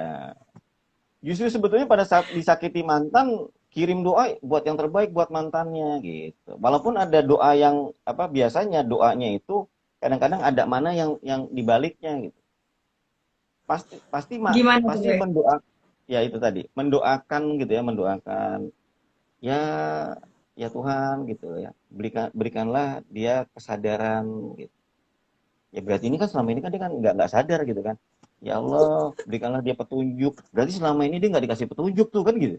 Justru sebetulnya pada saat disakiti mantan, kirim doa buat yang terbaik buat mantannya gitu. Walaupun ada doa yang apa biasanya doanya itu kadang-kadang ada mana yang dibaliknya gitu. Pasti pasti Gimana tuh, pasti Beb? mendoa ya itu tadi, mendoakan gitu ya, mendoakan ya ya Tuhan gitu ya. Berikanlah dia kesadaran gitu. Ya berarti ini kan selama ini kan dia kan nggak sadar gitu kan. Ya Allah, berikanlah dia petunjuk. Berarti selama ini dia nggak dikasih petunjuk tuh kan gitu.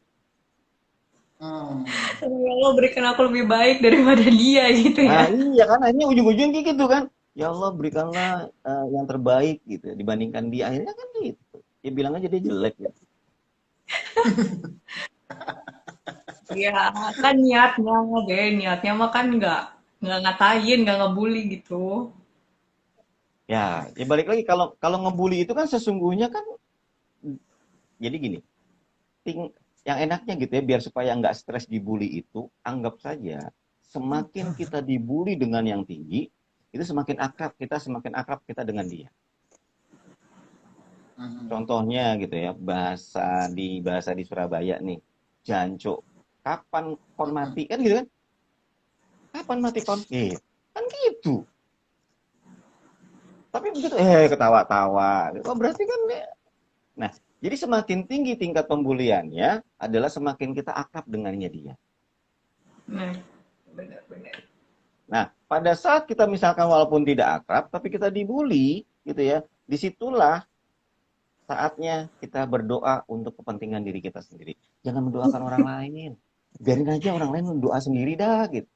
hmm, Ya Allah, berikan aku lebih baik daripada dia gitu Nah, ya. iya kan akhirnya ujung-ujung kayak gitu kan. Ya Allah, berikanlah yang terbaik gitu dibandingkan dia. Akhirnya kan gitu. Dia bilang aja dia jelek ya. Iya, kan niatnya, Be. Niatnya mah kan nggak ngatain, nggak ngebully gitu. Ya balik lagi kalau kalau ngebully itu kan sesungguhnya kan jadi gini. ting- yang enaknya gitu ya biar supaya nggak stres dibully itu anggap saja semakin kita dibully dengan yang tinggi itu semakin akrab kita dengan dia. hmm. Contohnya gitu ya, bahasa di Surabaya nih. Jancuk. Kapan kon mati kan gitu kan? Kapan mati kon? Kan gitu. Tapi begitu ketawa-tawa. Oh, berarti kan nah, jadi semakin tinggi tingkat pembuliannya adalah semakin kita akrab dengannya dia. Nah, benar-benar. Nah, pada saat kita misalkan walaupun tidak akrab tapi kita dibully gitu ya, disitulah saatnya kita berdoa untuk kepentingan diri kita sendiri. Jangan mendoakan orang lain. Biarin aja orang lain mendoa sendiri dah gitu.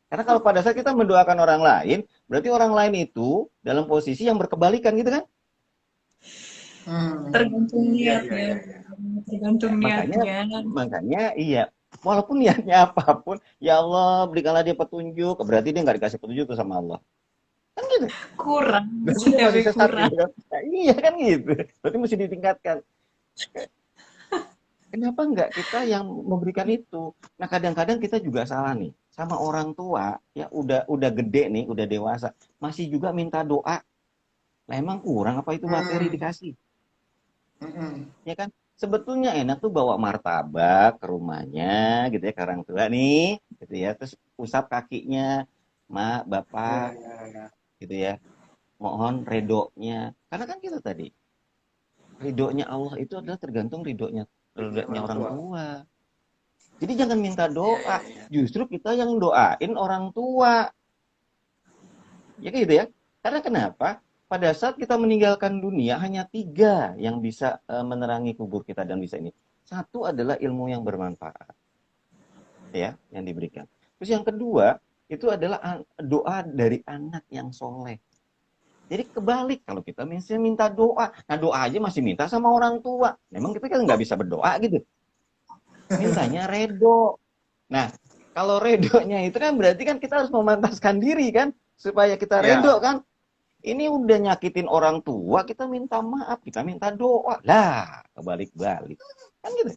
Karena kalau pada saat kita mendoakan orang lain, berarti orang lain itu dalam posisi yang berkebalikan gitu kan? Tergantung Iya, iya, niatnya, iya, iya. tergantung Makanya niatnya. makanya iya. Walaupun niatnya apapun, ya Allah berikanlah dia petunjuk, berarti dia nggak dikasih petunjuk tuh sama Allah. Kan gitu. Kurang, Berarti dia masih masih sesat kurang. gitu kan. Nah, iya kan gitu. Berarti mesti ditingkatkan. Kenapa enggak kita yang memberikan itu? Nah, kadang-kadang kita juga salah nih sama orang tua ya udah gede nih, udah dewasa, masih juga minta doa. Lah emang kurang apa itu materi Hmm. dikasih? Mm-mm. Ya kan? Sebetulnya enak tuh bawa martabak ke rumahnya gitu ya ke orang tua nih, gitu ya. Terus usap kakinya, "Mak, Ya, Bapak," ya, ya. gitu ya. Mohon redonya. Karena kan gitu tadi, ridhonya Allah itu adalah tergantung Ridho ridhonya orang orang tua. tua. Jadi jangan minta Iya, doa, iya, iya. justru kita yang doain orang tua. Ya kayak gitu ya. Karena kenapa? Pada saat kita meninggalkan dunia hanya tiga yang bisa menerangi kubur kita dan bisa ini. Satu adalah ilmu yang bermanfaat, ya, yang diberikan. Terus yang kedua itu adalah doa dari anak yang soleh. Jadi kebalik kalau kita misalnya minta doa, nah doa aja masih minta sama orang tua. Memang kita kan nggak bisa berdoa gitu. Mintanya redo. Nah, kalau redonya itu kan berarti kan kita harus memantaskan diri kan supaya kita redo Ya. kan. Ini udah nyakitin orang tua, kita minta maaf, kita minta doa. Lah, kebalik-balik. Kan gitu.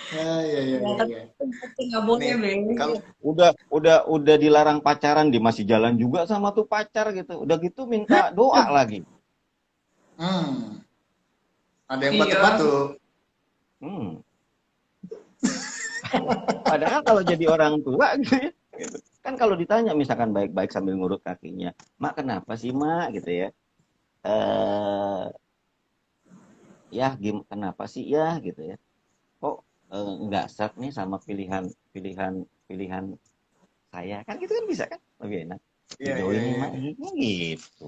Ah, iya, iya, Ya, iya, tapi iya. pasti nggak boleh, Nih, Be. kalau Udah dilarang pacaran, di masih jalan juga sama tuh pacar gitu. Udah gitu minta doa lagi. hmm, ada yang Iya. batu-batu. Hmm. Padahal kalau jadi orang tua gitu ya, gitu. Kan kalau ditanya misalkan baik-baik sambil ngurut kakinya, "Mak, kenapa sih, Mak?" gitu ya. Eh, ya kenapa sih ya gitu ya. Kok nggak set nih sama pilihan pilihan saya kan gitu kan bisa kan lebih enak Iya, iya, didoain nih iya, mak iya. gini gitu.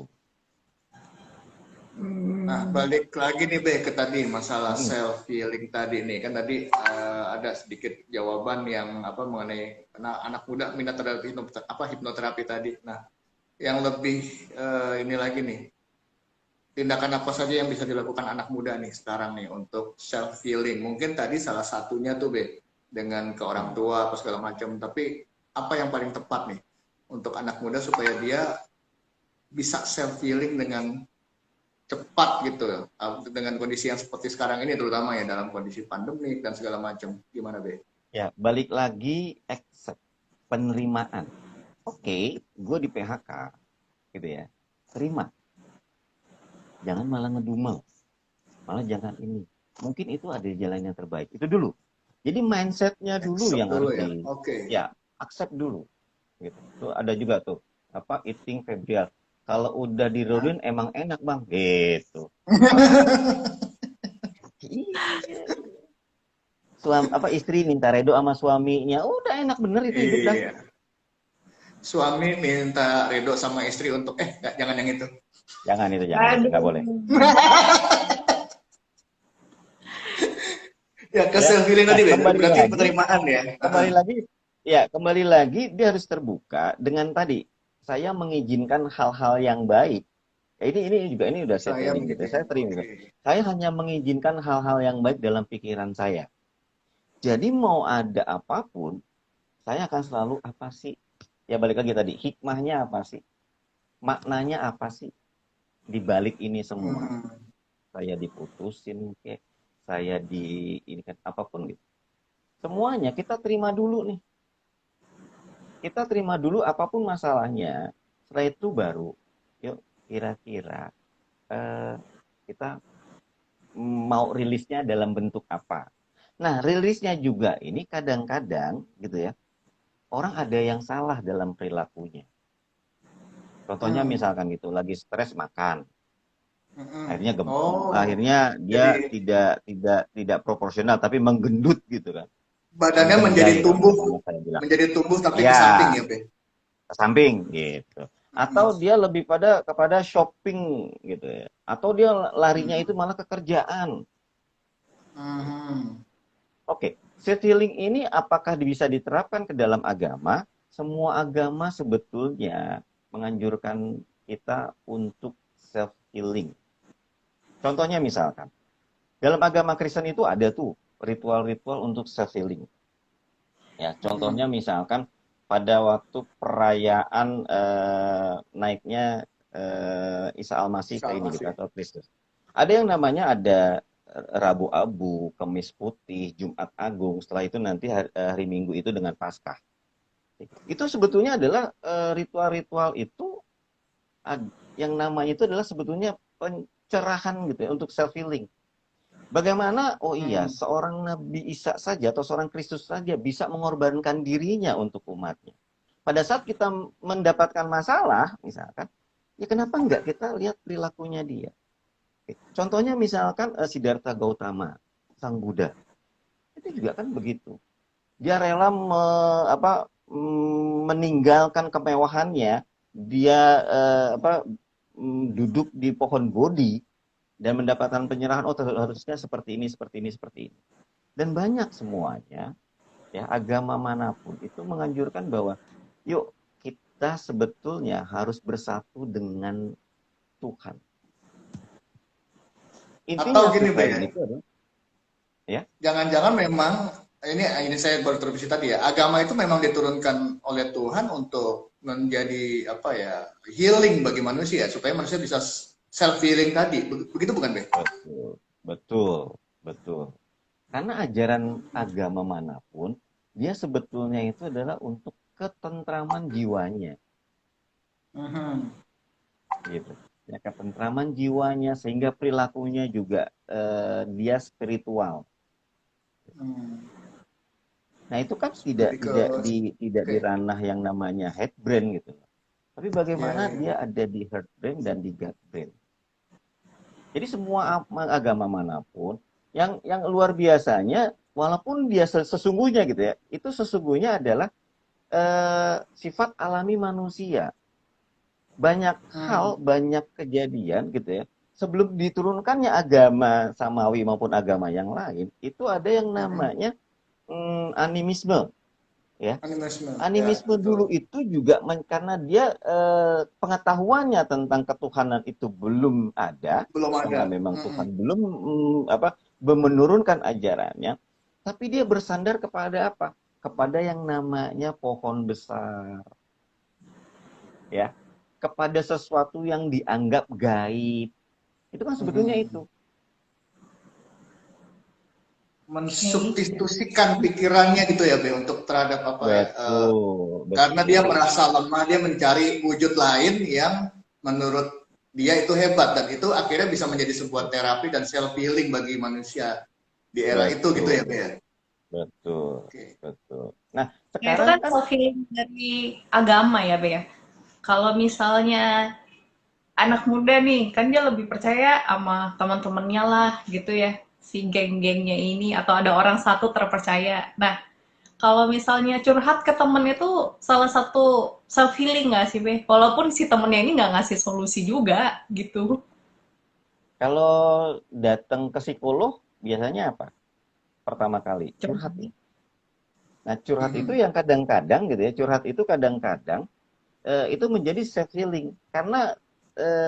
Nah, Hmm. balik lagi nih Be ke tadi masalah Mm, self healing tadi nih. Kan tadi ada sedikit jawaban yang apa mengenai karena anak muda minat terhadap hipnoterapi tadi. Nah, yang lebih ini lagi nih, tindakan apa saja yang bisa dilakukan anak muda nih sekarang nih untuk self healing. Mungkin tadi salah satunya tuh Be dengan ke orang mm. tua apa segala macam, tapi apa yang paling tepat nih untuk anak muda supaya dia bisa self healing dengan cepat gitu dengan kondisi yang seperti sekarang ini terutama ya dalam kondisi pandemik dan segala macam. Gimana Be? Ya balik lagi accept, penerimaan. Oke, gue di PHK gitu ya, terima, jangan malah ngedumel, malah jangan ini, mungkin itu ada jalan yang terbaik itu dulu. Jadi mindsetnya dulu Accept yang dulu harus ya. Oke. ya accept dulu gitu. Tuh ada juga tuh apa eating Febrial. Kalau udah diroduin emang enak bang, gitu. Iya. Apa istri minta redo sama suaminya, udah enak bener itu hidup dah. Iya. Suami minta Ridho sama istri untuk jangan yang itu. Jangan itu jangan, nggak Aduh. boleh. Ya ke Ya, self healing nah tadi Be. kembali Berarti lagi, penerimaan ya. kembali lagi, ya kembali lagi dia harus terbuka dengan tadi saya mengizinkan hal-hal yang baik. Ya, ini juga ini udah saya Saya training gitu. mengizinkan. Saya terima gitu. Oke. Saya hanya mengizinkan hal-hal yang baik dalam pikiran saya. Jadi mau ada apapun, saya akan selalu apa sih? Ya balik lagi tadi, hikmahnya apa sih? Maknanya apa sih di balik ini semua? Hmm. Saya diputusin kayak saya di ini kan apapun gitu. Semuanya kita terima dulu nih. Kita terima dulu apapun masalahnya. Setelah itu baru yuk kira-kira eh, kita mau rilisnya dalam bentuk apa. Nah, rilisnya juga ini kadang-kadang gitu ya. Orang ada yang salah dalam perilakunya. Contohnya Hmm. misalkan gitu, lagi stres makan, Hmm. akhirnya Oh, akhirnya dia jadi tidak proporsional tapi menggendut gitu kan. badannya Menggendai kalau misalnya saya bilang. menjadi tumbuh tapi ke samping Ya, ya Be. ke samping gitu. Hmm. Atau dia lebih kepada shopping gitu ya. Atau dia larinya itu Hmm. malah ke kerjaan. Hmm. Oke, self healing ini apakah bisa diterapkan ke dalam agama? Semua agama sebetulnya menganjurkan kita untuk self healing. Contohnya misalkan, dalam agama Kristen itu ada tuh ritual-ritual untuk self healing. Ya, contohnya Hmm. misalkan pada waktu perayaan naiknya Isa Al-Masih ke ini gitu, Masih. atau Kristus. Ada yang namanya ada Rabu Abu, Kemis Putih, Jumat Agung, setelah itu nanti hari Minggu itu dengan Paskah. Itu sebetulnya adalah ritual-ritual itu yang namanya itu adalah sebetulnya pencerahan gitu ya, untuk self healing. Bagaimana, oh iya, seorang Nabi Isa saja atau seorang Kristus saja bisa mengorbankan dirinya untuk umatnya. Pada saat kita mendapatkan masalah, misalkan, ya kenapa enggak kita lihat perilakunya dia? Contohnya misalkan Siddhartha Gautama, Sang Buddha. Itu juga kan begitu. Dia rela meninggalkan kemewahannya, dia duduk di pohon Bodhi dan mendapatkan penyerahan, oh harusnya seperti ini, seperti ini, seperti ini. Dan banyak semuanya, ya agama manapun itu menganjurkan bahwa yuk kita sebetulnya harus bersatu dengan Tuhan. Atau Intinya gini, Be, Tuhan itu adalah, ya, jangan-jangan memang ini saya baru tervisi tadi ya, agama itu memang diturunkan oleh Tuhan untuk menjadi apa ya, healing bagi manusia supaya manusia bisa self healing tadi. Begitu bukan, Be? betul, betul, betul. Karena ajaran agama manapun, dia sebetulnya itu adalah untuk ketentraman jiwanya, gitu. Ya, ketentraman jiwanya sehingga perilakunya juga dia spiritual. Nah itu kan tidak Lebih ke tidak di ranah yang namanya head brain gitu. Tapi ya, bagaimana ya. dia ada di heart brain dan di gut brain. Jadi semua agama manapun yang luar biasanya, walaupun dia sesungguhnya gitu ya, itu sesungguhnya adalah sifat alami manusia. Banyak hal, banyak kejadian gitu ya. Sebelum diturunkannya agama samawi maupun agama yang lain, itu ada yang namanya animisme, ya. Animisme Ya, dulu itu juga karena dia pengetahuannya tentang ketuhanan itu belum ada, belum karena ada. memang Tuhan belum menurunkan ajarannya, tapi dia bersandar kepada apa? Kepada yang namanya pohon besar, ya, kepada sesuatu yang dianggap gaib. Itu kan sebetulnya itu. Mensubstitusikan pikirannya gitu ya, Be, untuk terhadap apa ya, Betul, karena dia betul. merasa lemah, dia mencari wujud lain yang menurut dia itu hebat, dan itu akhirnya bisa menjadi sebuah terapi dan self healing bagi manusia di era itu gitu ya, Be. Betul, betul, Oke. betul. Nah, Nah, itu sekarang kan kan self healing dari agama ya, Be ya. Kalau misalnya anak muda nih, kan dia lebih percaya sama teman-temannya lah gitu ya, si geng-gengnya ini, atau ada orang satu terpercaya. Nah, kalau misalnya curhat ke temen itu salah satu self healing nggak sih, Be? Walaupun si temennya ini nggak ngasih solusi juga gitu. kalau datang ke psikolog biasanya apa? Pertama kali Coba. curhat nih. Nah, curhat itu yang kadang-kadang gitu ya, curhat itu kadang-kadang itu menjadi self healing karena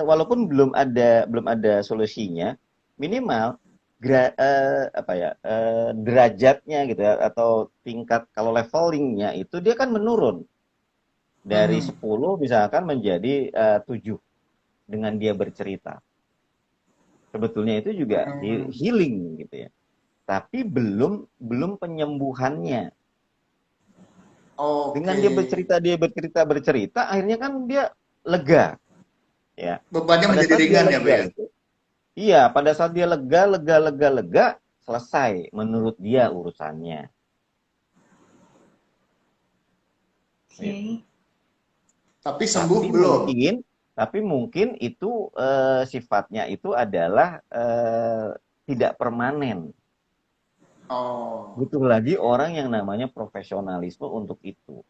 walaupun belum ada solusinya, minimal derajatnya gitu ya, atau tingkat kalau levelingnya itu dia kan menurun dari 10 misalkan menjadi 7 dengan dia bercerita. Sebetulnya itu juga healing gitu ya. Tapi belum penyembuhannya. Dengan Oke. dia bercerita, akhirnya kan dia lega, ya. Bebannya Pada menjadi saat dia ringan ya, Be, lega ya. itu, iya, pada saat dia lega, selesai menurut dia urusannya. Gitu. Oke. Tapi sembuh belum. Tapi mungkin itu sifatnya itu adalah tidak permanen. Oh. Butuh lagi orang yang namanya profesionalisme untuk itu.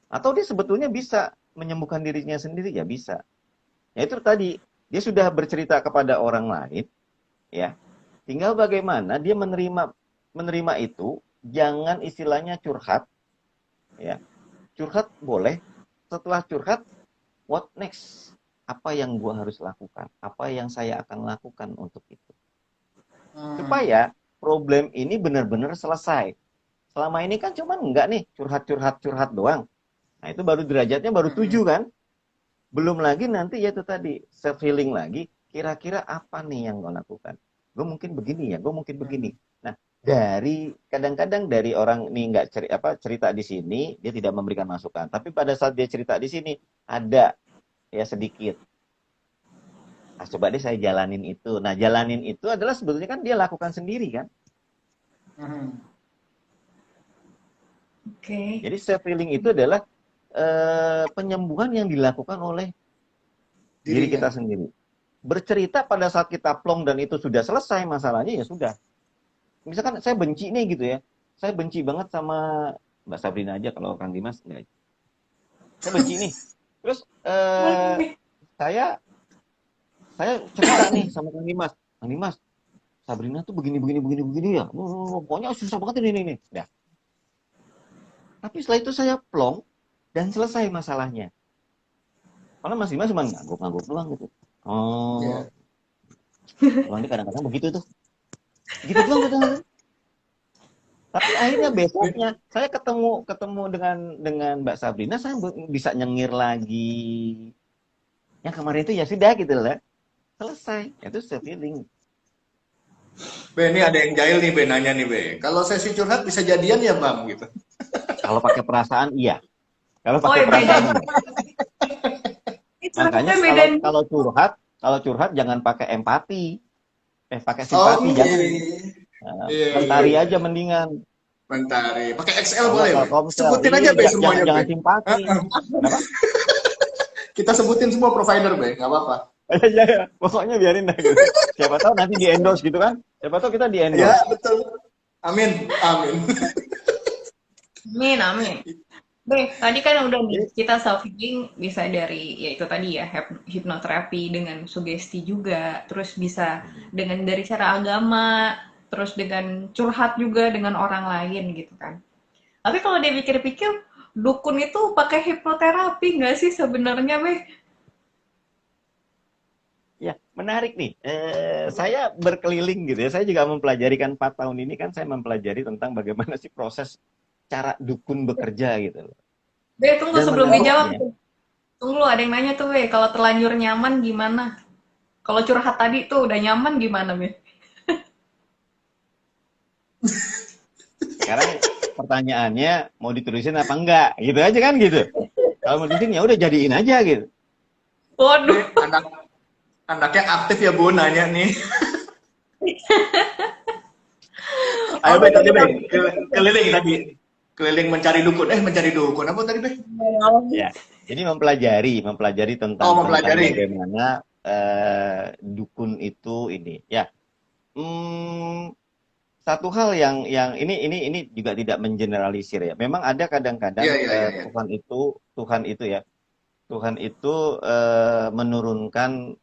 Atau dia sebetulnya bisa menyembuhkan dirinya sendiri, ya bisa. Ya itu tadi, dia sudah bercerita kepada orang lain, ya. Tinggal bagaimana dia menerima itu, jangan istilahnya curhat, ya. Curhat boleh, setelah curhat, what next? Apa yang gua harus lakukan? Apa yang saya akan lakukan untuk itu? Supaya problem ini benar-benar selesai. Selama ini kan cuman enggak nih, curhat doang. Nah, itu baru derajatnya baru 7 Mm-mm. kan? Belum lagi nanti ya itu tadi, self healing lagi, kira-kira apa nih yang gue lakukan? Gue mungkin begini ya, gue mungkin begini. Mm-mm. Nah, dari kadang-kadang dari orang nih nggak cerita di sini, dia tidak memberikan masukan. Tapi pada saat dia cerita di sini, ada ya sedikit. Nah, coba deh saya jalanin itu. Nah, jalanin itu adalah sebetulnya kan dia lakukan sendiri kan. Mm-mm. Oke. Jadi self healing itu adalah penyembuhan yang dilakukan oleh diri kita Dirinya. sendiri. Bercerita pada saat kita plong dan itu sudah selesai masalahnya ya sudah. Misalkan saya benci nih gitu ya. Saya benci banget sama Mbak Sabrina aja kalau Kang Dimas enggak. Saya benci nih. Terus saya saya cerita nih sama Kang Dimas. Kang Dimas, Sabrina tuh begini begini begini begini ya. Pokoknya susah banget ini. Dah. Tapi setelah itu saya plong dan selesai masalahnya. Karena Mas Dimas cuma ngangguk-ngangguk doang gitu. Oh, Ya. kalau ini kadang-kadang begitu tuh. Gitu doang gitu. Tapi akhirnya besoknya saya ketemu ketemu dengan Mbak Sabrina, saya bisa nyengir lagi. Yang kemarin itu ya sudah gitu lah. Selesai. Itu self healing. Be, ini ada yang jahil nih, Be, nanya nih, Be. Kalau sesi curhat bisa jadian ya, Bang? Gitu. Kalau pakai perasaan iya. Kalau Oh pakai ya beda perasaan nih. iya. Ini Makanya curhatnya beda kalau nih. kalau curhat jangan pakai empati. Pakai simpati Oke. jangan. Iya, iya, Mentari iya. aja mendingan. Mentari. Pakai XL Kalau nggak boleh, Be? Telkomsel, Sebutin iya aja, Be, semuanya, jangan Be. simpati. Kenapa? Kita sebutin semua provider, Be. Nggak apa-apa. Ya. Pokoknya biarin dah gitu. Siapa tahu nanti di endorse gitu kan? Siapa tahu kita di Ya, endorse. betul. Amin. Amin. Amin, amin. Beh, tadi kan udah nih, Jadi, kita self healing bisa dari, ya itu tadi ya, hipnoterapi dengan sugesti juga, terus bisa dengan dari cara agama, terus dengan curhat juga dengan orang lain gitu kan. Tapi kalau dia pikir-pikir, dukun itu pakai hipnoterapi nggak sih sebenarnya, Beh? ya menarik nih. Saya berkeliling gitu ya. Saya juga mempelajari kan 4 tahun ini kan saya mempelajari tentang bagaimana sih proses cara dukun bekerja gitu loh. Beh, tunggu Dan sebelum dijawab. menariknya, Tunggu lu, ada yang nanya tuh, Beh, kalau terlanjur nyaman gimana? Kalau curhat tadi tuh udah nyaman gimana, Beh? sekarang pertanyaannya mau diterusin apa enggak? Gitu aja kan gitu. Kalau mau diterusin ya udah jadiin aja gitu. Waduh. Be, anaknya aktif ya, Bu, nanya nih. Ayo, Oke, Be, tadi, Be. kita Keliling tadi. Keliling mencari dukun. Mencari dukun. Apa tadi, Be? Ya. Jadi mempelajari Oh, tentang mempelajari. bagaimana dukun itu ini. Ya, hmm, satu hal yang ini juga tidak mengeneralisir ya. Memang ada Iya, kadang-kadang iya, iya, iya. Tuhan itu ya, Tuhan itu menurunkan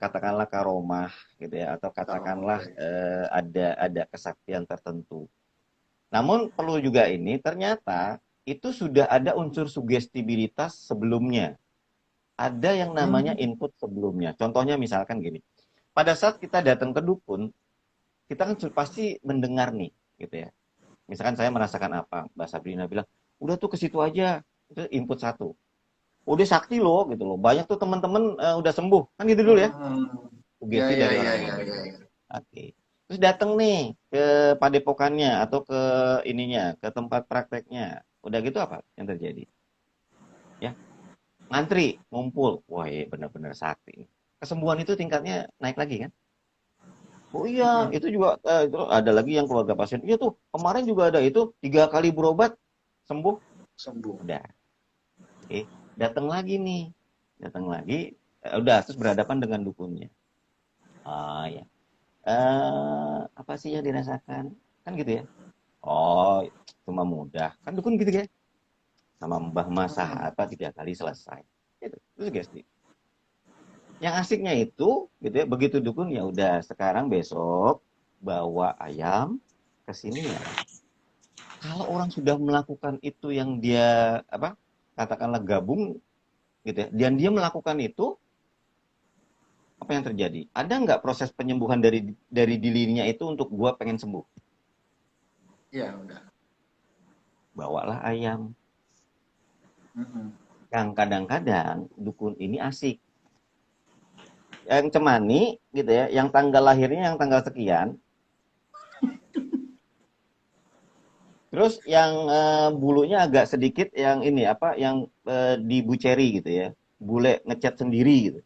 katakanlah karomah gitu ya, atau Karomah, katakanlah baik. ada kesaktian tertentu. Namun perlu juga ini ternyata itu sudah ada unsur sugestibilitas sebelumnya. Ada yang namanya Hmm. input sebelumnya. Contohnya misalkan gini, pada saat kita datang ke dukun, kita kan pasti mendengar nih, gitu ya. Misalkan saya merasakan apa, Mbak Sabrina bilang, udah tuh ke situ aja, itu input satu. Udah sakti loh, gitu loh. Banyak tuh teman-teman udah sembuh, kan gitu dulu ya. Hmm. Ya, Sugesti ya, dari ya, orang ya, lain. ya, ya. Oke. Terus datang nih ke padepokannya atau ke ininya, ke tempat prakteknya. Udah gitu apa yang terjadi? Ya, ngantri, ngumpul. Wah, iya benar-benar sakti. Kesembuhan itu tingkatnya naik lagi kan? Oh iya, Hmm. itu juga itu ada lagi yang keluarga pasien. Iya tuh, kemarin juga ada itu 3 kali berobat sembuh. Sembuh. Udah, oke. Datang lagi nih, datang lagi. Udah, terus berhadapan dengan dukunnya. Ah ya, apa sih yang dirasakan? Kan gitu ya. Oh, cuma mudah. Kan dukun gitu ya. Sama Mbah Masah Hmm. apa 3 kali selesai. Itu guys. Yang asiknya itu, gitu ya, begitu dukun ya udah sekarang besok bawa ayam ke sini ya. Kalau orang sudah melakukan itu yang dia apa katakanlah gabung gitu ya, dan dia melakukan itu, apa yang terjadi? Ada nggak proses penyembuhan dari dirinya itu untuk gua pengen sembuh? Ya, udah. Bawalah ayam. Mm-mm. Yang kadang-kadang dukun ini asik. Yang cemani gitu ya, yang tanggal lahirnya yang tanggal sekian, terus yang bulunya agak sedikit yang ini apa yang dibuceri gitu ya. Bule ngecat sendiri gitu.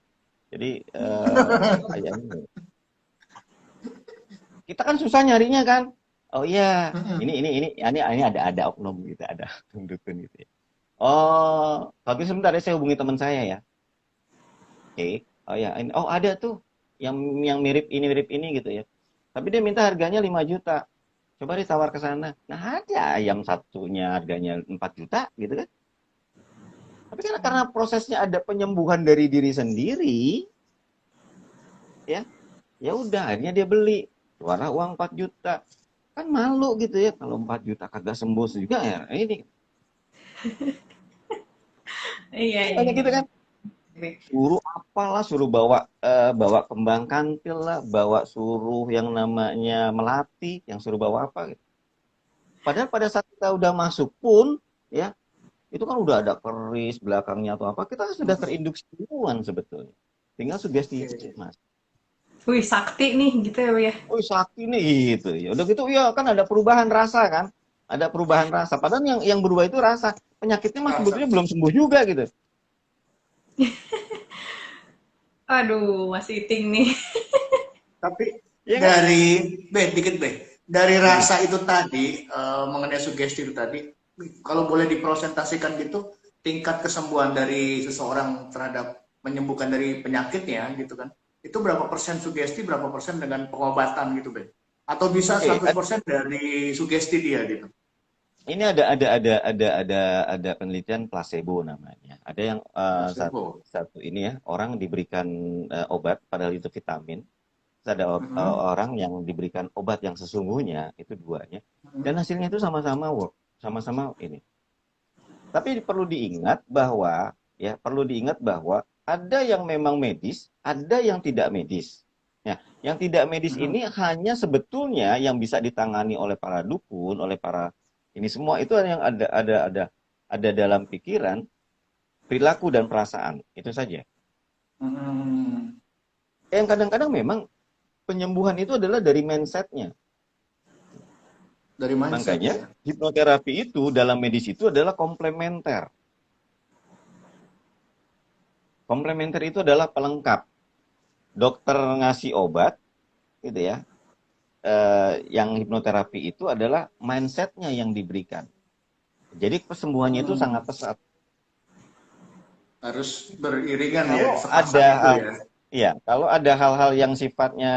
Jadi kayaknya kita kan susah nyarinya kan. Oh iya, Mm-mm. ini ada oknum gitu, ada oknum dukun gitu ya. Oh, tapi sebentar ya saya hubungi teman saya ya. Oke. Oh ya, ini oh ada tuh yang mirip ini gitu ya. Tapi dia minta harganya 5 juta. Coba ditawar ke sana. Nah, ada ayam satunya harganya 4 juta gitu kan. Tapi karena prosesnya ada penyembuhan dari diri sendiri, ya, ya udah akhirnya dia beli. Keluarlah uang 4 juta. Kan malu gitu ya kalau 4 juta kagak sembuh juga ya. Ini Iya, iya, banyak iya. gitu kan. Suruh apalah, suruh bawa kembang kantil lah, bawa suruh yang namanya melati, yang suruh bawa apa gitu. Padahal pada saat kita udah masuk pun, ya itu kan udah ada keris belakangnya atau apa, kita sudah terinduksi duluan sebetulnya. Tinggal sugesti aja, Oke. Mas. Wih, sakti nih gitu ya, Wi, ya. Oh, sakti nih gitu ya. Udah gitu ya kan ada perubahan rasa kan. Ada perubahan rasa. Padahal yang berubah itu rasa. Penyakitnya mas sebetulnya Rasa. belum sembuh juga gitu. Aduh, Mas Iting nih. Tapi Iya kan? dari dikit dari Hmm. rasa itu tadi mengenai sugesti itu tadi, kalau boleh dipresentasikan gitu, tingkat kesembuhan dari seseorang terhadap menyembuhkan dari penyakitnya gitu kan, itu berapa persen sugesti, berapa persen dengan pengobatan gitu, Be? Atau bisa Oke, 100% dari sugesti dia gitu? ini ada penelitian placebo namanya. Ada yang Placebo. satu ini ya, orang diberikan obat padahal itu vitamin. Terus ada Mhm. orang yang diberikan obat yang sesungguhnya itu duanya dan Mhm. hasilnya itu sama-sama work, sama-sama ini. Tapi perlu diingat bahwa ada yang memang medis, ada yang tidak medis. Nah, yang tidak medis Mhm. ini hanya sebetulnya yang bisa ditangani oleh para dukun, oleh para ini semua itu yang ada dalam pikiran, perilaku dan perasaan. Itu saja. Mhm. Yang kadang-kadang memang penyembuhan itu adalah dari mindsetnya. Dari mindset Makanya ya. hipnoterapi itu dalam medis itu adalah komplementer. Komplementer itu adalah pelengkap. Dokter ngasih obat, gitu ya. Yang hipnoterapi itu adalah mindsetnya yang diberikan. Jadi kesembuhannya itu sangat Hmm. pesat. Harus beriringan ya, Kalau sepasang ada itu ya. Ya, kalau ada hal-hal yang sifatnya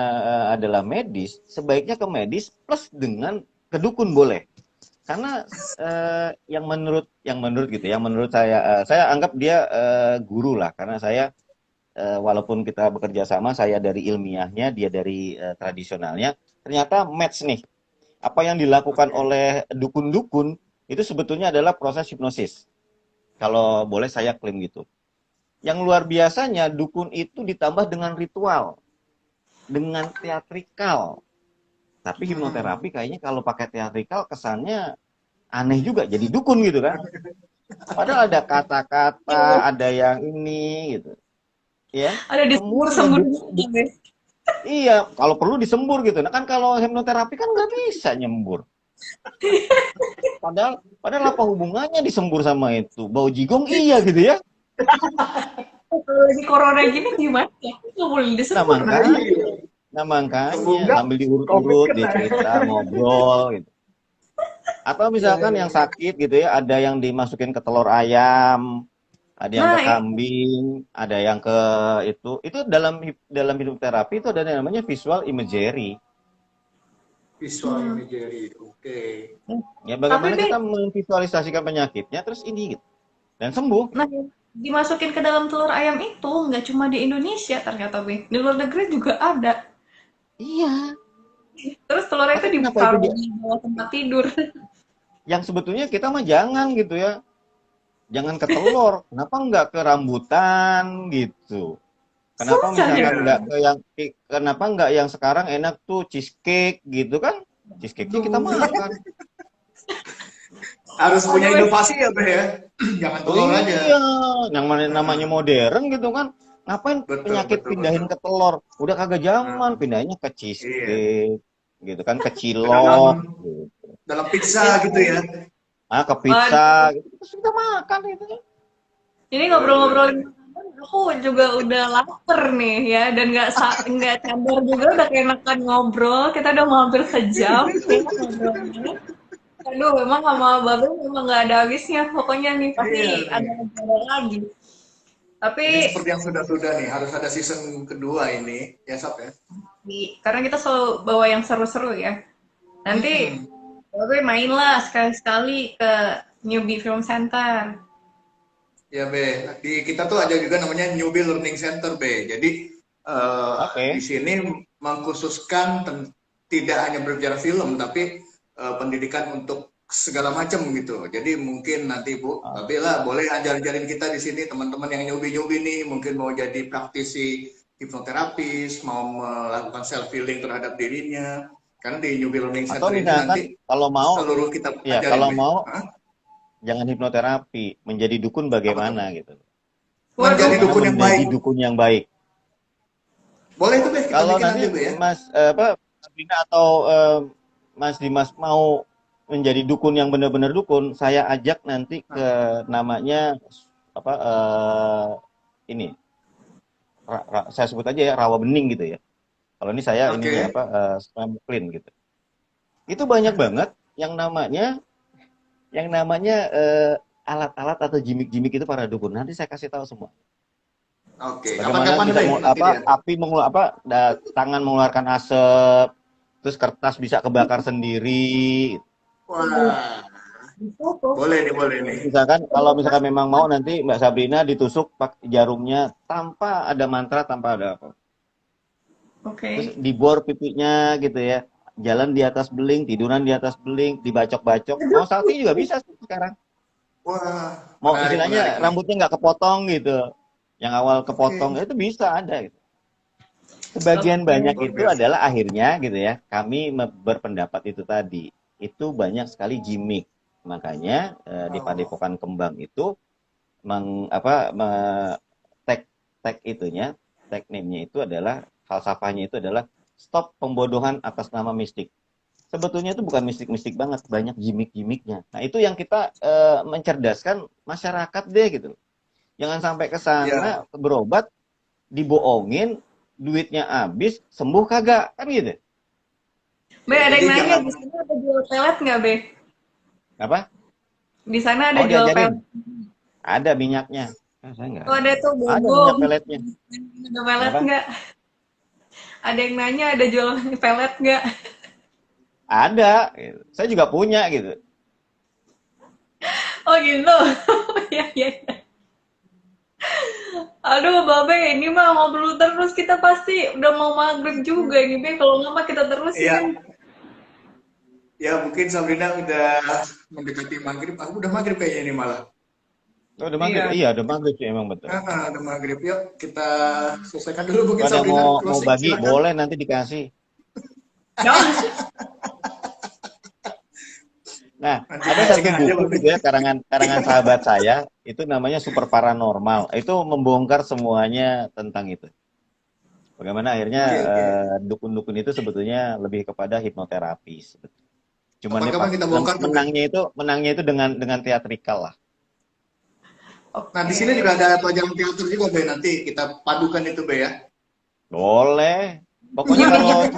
adalah medis, sebaiknya ke medis plus dengan kedukun boleh. Karena yang menurut gitu, yang menurut saya anggap dia guru lah, karena saya walaupun kita bekerja sama, saya dari ilmiahnya, dia dari tradisionalnya, ternyata match nih. Apa yang dilakukan Oke. oleh dukun-dukun itu sebetulnya adalah proses hipnosis. Kalau boleh saya klaim gitu. Yang luar biasanya dukun itu ditambah dengan ritual, dengan teatrikal. Tapi Hmm. hipnoterapi kayaknya kalau pakai teatrikal kesannya aneh juga jadi dukun gitu kan. Padahal ada kata-kata, ada yang ini gitu. Ya, Ada semua sudah disembur-semburnya, Be. iya, kalau perlu disembur gitu. Nah kan kalau hipnoterapi kan nggak bisa nyembur. Padahal apa hubungannya disembur sama itu? Bau jigong iya gitu ya. Kalau lagi corona gini gimana ya? Nggak boleh Nah disembur. Nah makanya, iya, nah makanya semoga sambil COVID diurut-urut, dia kena. cerita, ngobrol gitu. Atau Iya, misalkan iya, yang iya. sakit gitu ya, ada yang dimasukin ke telur ayam, ada yang ke Nah, itu. kambing, ada yang ke itu. Itu dalam hipnoterapi itu ada yang namanya visual imagery. Visual Hmm. imagery. Oke. Ya Tapi, bagaimana Be, kita memvisualisasikan penyakitnya terus ini gitu. Dan sembuh. nah, dimasukin ke dalam telur ayam itu nggak cuma di Indonesia ternyata, Be. Di luar negeri juga ada. Iya. Terus telurnya itu Tapi kenapa itu ditaruh dia di bawah tempat tidur. yang sebetulnya kita mah jangan gitu ya. Jangan ke telur. Kenapa nggak ke rambutan gitu? Kenapa Susah ya. misalkan nggak ke yang kenapa nggak yang sekarang enak tuh cheesecake gitu kan? Cheesecake-nya kita Aduh, makan. harus punya Aduh, Be. inovasi ya, Beh ya. Jangan Oh telur aja. iya, yang namanya Heeh. modern gitu kan. Ngapain Betul, penyakit betul, pindahin betul. ke telur? Udah kagak zaman, Heeh. pindahinnya ke Iya. cheesecake, gitu kan, ke Ke dalam cilok, gitu. pizza gitu ya. Itu. Ke pizza, Waduh, gitu. Terus kita makan itu. ini Waduh. ngobrol-ngobrolin makanan, aku juga udah lapar nih ya, dan nggak sadar juga udah keenakan ngobrol. Kita udah mau hampir sejam ya ngobrolnya. Aduh, memang sama Babe memang nggak ada habisnya. Pokoknya nih pasti Iya ada nih. ngobrol lagi. Tapi Ini seperti yang sudah-sudah nih, harus ada season kedua ini, ya Sab ya. karena kita selalu bawa yang seru-seru ya. Nanti Mm-mm. Babe mainlah sekali-sekali ke Newbie Film Center. Ya Be, kita tuh ada juga namanya Newbie Learning Center Be. Jadi di Oke. sini mengkhususkan tidak hanya berbicara film, tapi pendidikan untuk segala macam gitu. Jadi mungkin nanti Bu, Ah, Babe lah boleh ajar-ajarin kita di sini teman-teman yang newbie-newbie nih, mungkin mau jadi praktisi hipnoterapis, mau melakukan self healing terhadap dirinya. Karena di Newbie Learning Atau Center ini misalkan nanti kalau mau, seluruh kita ya ajarin kalau Be. mau Hah? jangan hipnoterapi, menjadi dukun Apa tuh? bagaimana gitu. Menjadi Waduh, Bagaimana dukun yang menjadi baik. dukun yang baik. Boleh tuh Be, kita Kalau bikin nanti nanti Be ya. Mas Sabrina atau Mas Dimas mau menjadi dukun yang benar-benar dukun, saya ajak nanti Nah, ke namanya apa ini saya sebut aja ya rawa bening gitu ya. Kalau ini saya ininya oke. apa spam clean gitu. Itu banyak banget yang namanya alat-alat atau gimmick-gimmick itu para dukun. Nanti saya kasih tahu semua. Oke, Bagaimana kapan-kapan bisa Be nanti dia. api tangan mengeluarkan asap, terus kertas bisa kebakar sendiri. Wah, itu tuh. boleh nih, boleh nih. Terus misalkan kalau misalkan memang mau nanti Mbak Sabrina ditusuk pakai jarumnya tanpa ada mantra, tanpa ada apa. Terus Oke. dibor pipinya gitu ya. Jalan di atas beling, tiduran di atas beling, dibacok-bacok. Mau sakti juga bisa sekarang. Wah, Mau menarik, istilahnya menarik nih. rambutnya nggak kepotong gitu. Yang awal kepotong Oke, itu bisa ada gitu. Sebagian banyak Oke. luar itu biasa. adalah akhirnya gitu ya, kami berpendapat itu tadi. Itu banyak sekali gimmick. Makanya di Oh, Padepokan Kembang itu apa tag tag itunya, tag name-nya itu adalah falsafahnya itu adalah stop pembodohan atas nama mistik. Sebetulnya itu bukan mistik-mistik banget, banyak gimmick-gimmicknya. Nah, itu yang kita mencerdaskan masyarakat deh gitu. Jangan sampai ke sana ya. berobat dibohongin, duitnya habis, sembuh kagak, kan gitu. Be, ada Jadi yang nanya jangan, di sana ada jual pelet nggak, Be? Apa? Di sana ada Oh, jual diajarin. pelet. Ada minyaknya. Saya nggak Oh, ada. ada tuh Ada Bobo. minyak peletnya. Ada pelet Kenapa? nggak? Ada yang nanya ada jual pelet nggak? Ada. Gitu. Saya juga punya gitu. Oh gitu. Iya, iya, iya. Aduh, Babe, ini mah ngobrol terus kita pasti udah mau maghrib juga ini, Be. Kalau nggak mah kita terusin. ya, ya mungkin Sabrina udah mendekati maghrib. Aku udah maghrib kayaknya ini malah. Oh, udah maghrib. Iya. Iya, udah maghrib sih emang betul. Udah maghrib. Yuk, kita selesaikan dulu mungkin Kalau ada yang Sabrina mau closing, bagi, silakan. boleh nanti dikasih. Ya. Nah, ada satu Mancing-mancing aja, buku Babe. gitu ya, karangan sahabat saya, itu namanya Super Paranormal. Itu membongkar semuanya tentang itu. Bagaimana akhirnya Oke, oke. dukun-dukun itu sebetulnya lebih kepada hipnoterapi sebetulnya. Cuman dia Kapan-kapan kita bongkar tuh, Be. menangnya itu dengan teatrikal lah. Nah, di Oke. sini juga ada pelajaran teater juga, Be. Nanti kita padukan itu, Be ya. Boleh. Pokoknya kalau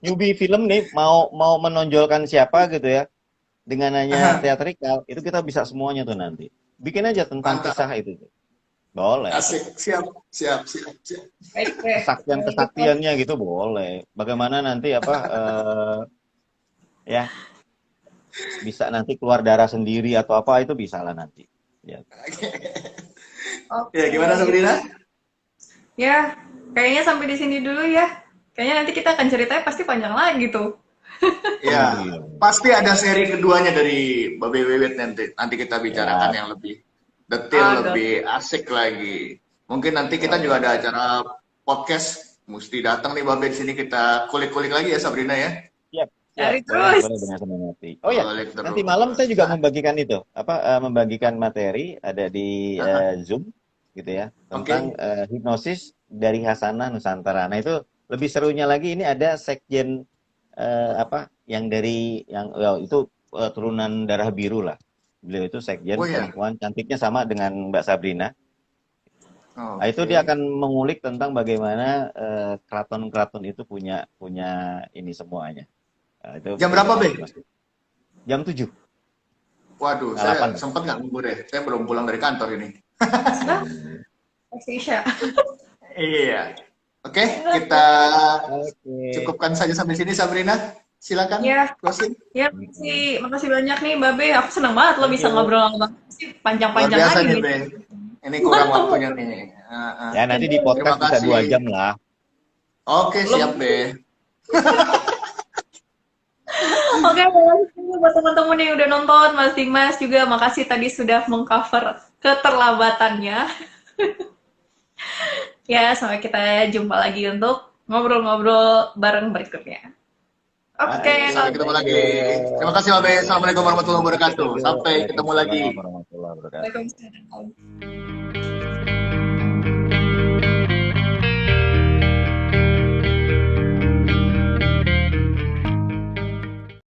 newbie film nih mau menonjolkan siapa gitu ya dengan hanya teatrikal, itu kita bisa semuanya tuh nanti. Bikin aja tentang kisah Mantap. itu tuh. Boleh. Asik. Siap, siap, siap, siap. Baik, Be. Kalau gitu. Kesaktian-kesaktiannya gitu boleh. Bagaimana nanti apa ya bisa nanti keluar darah sendiri atau apa itu bisa lah nanti. Ya. Ya, Oke, gimana gitu. Sabrina? Ya, kayaknya sampai di sini dulu ya. Kayaknya nanti kita akan ceritanya pasti panjang lagi tuh. Ya, Iya. pasti ada seri keduanya dari Babe Wiwit nanti. Nanti kita bicarakan Ya. yang lebih detail, Ada. lebih asik lagi. Mungkin nanti kita juga Boleh. ada acara podcast. Mesti datang nih Babe di sini kita kulik-kulik lagi ya Sabrina ya. Siap. Cari Siap, boleh, terus. boleh dengan senang hati. Oh ya, Boleh nanti terus. malam saya juga membagikan itu, membagikan materi ada di Zoom, gitu ya, tentang Oke. hipnosis dari Hasanah Nusantara. Nah itu lebih serunya lagi, ini ada sekjen yang dari yang itu turunan darah biru lah. Beliau itu Oh sekjen ya. perempuan, cantiknya sama dengan Mbak Sabrina. Nah, itu dia Oke. akan mengulik tentang bagaimana keraton-keraton itu punya punya ini semuanya. Nah, itu Jam berapa, punya Be? hipnosis. Jam 7, Waduh, setengah saya 8. sempat nggak nunggu deh. Saya belum pulang dari kantor ini. Pas banget, Hmm. Asia. Iya. Oke, kita Oke. cukupkan saja sampai sini, Sabrina. Silakan Ya, closing. ya, makasih banyak nih, Babe. Aku senang banget lo Thank bisa you. ngobrol sama Bang. Luar Panjang-panjang biasa lagi nih, nih. Be. Ini kurang waktunya nih. Ya nanti di Terima podcast bisa 2 kasih. jam lah. Oke, siap, Belum. Be. Oke, makasih buat teman-teman yang udah nonton, Mas Dimas juga makasih tadi sudah mengcover keterlambatannya. Ya, sampai kita jumpa lagi untuk ngobrol-ngobrol bareng berikutnya. Oke, Baik, Sampai kalau ketemu thank lagi. you. Terima kasih, Mbak Be. Thank you. Assalamualaikum warahmatullahi Thank you, wabarakatuh. thank you. Sampai ketemu lagi. Waalaikumsalam warahmatullahi wabarakatuh. Waalaikumsalam.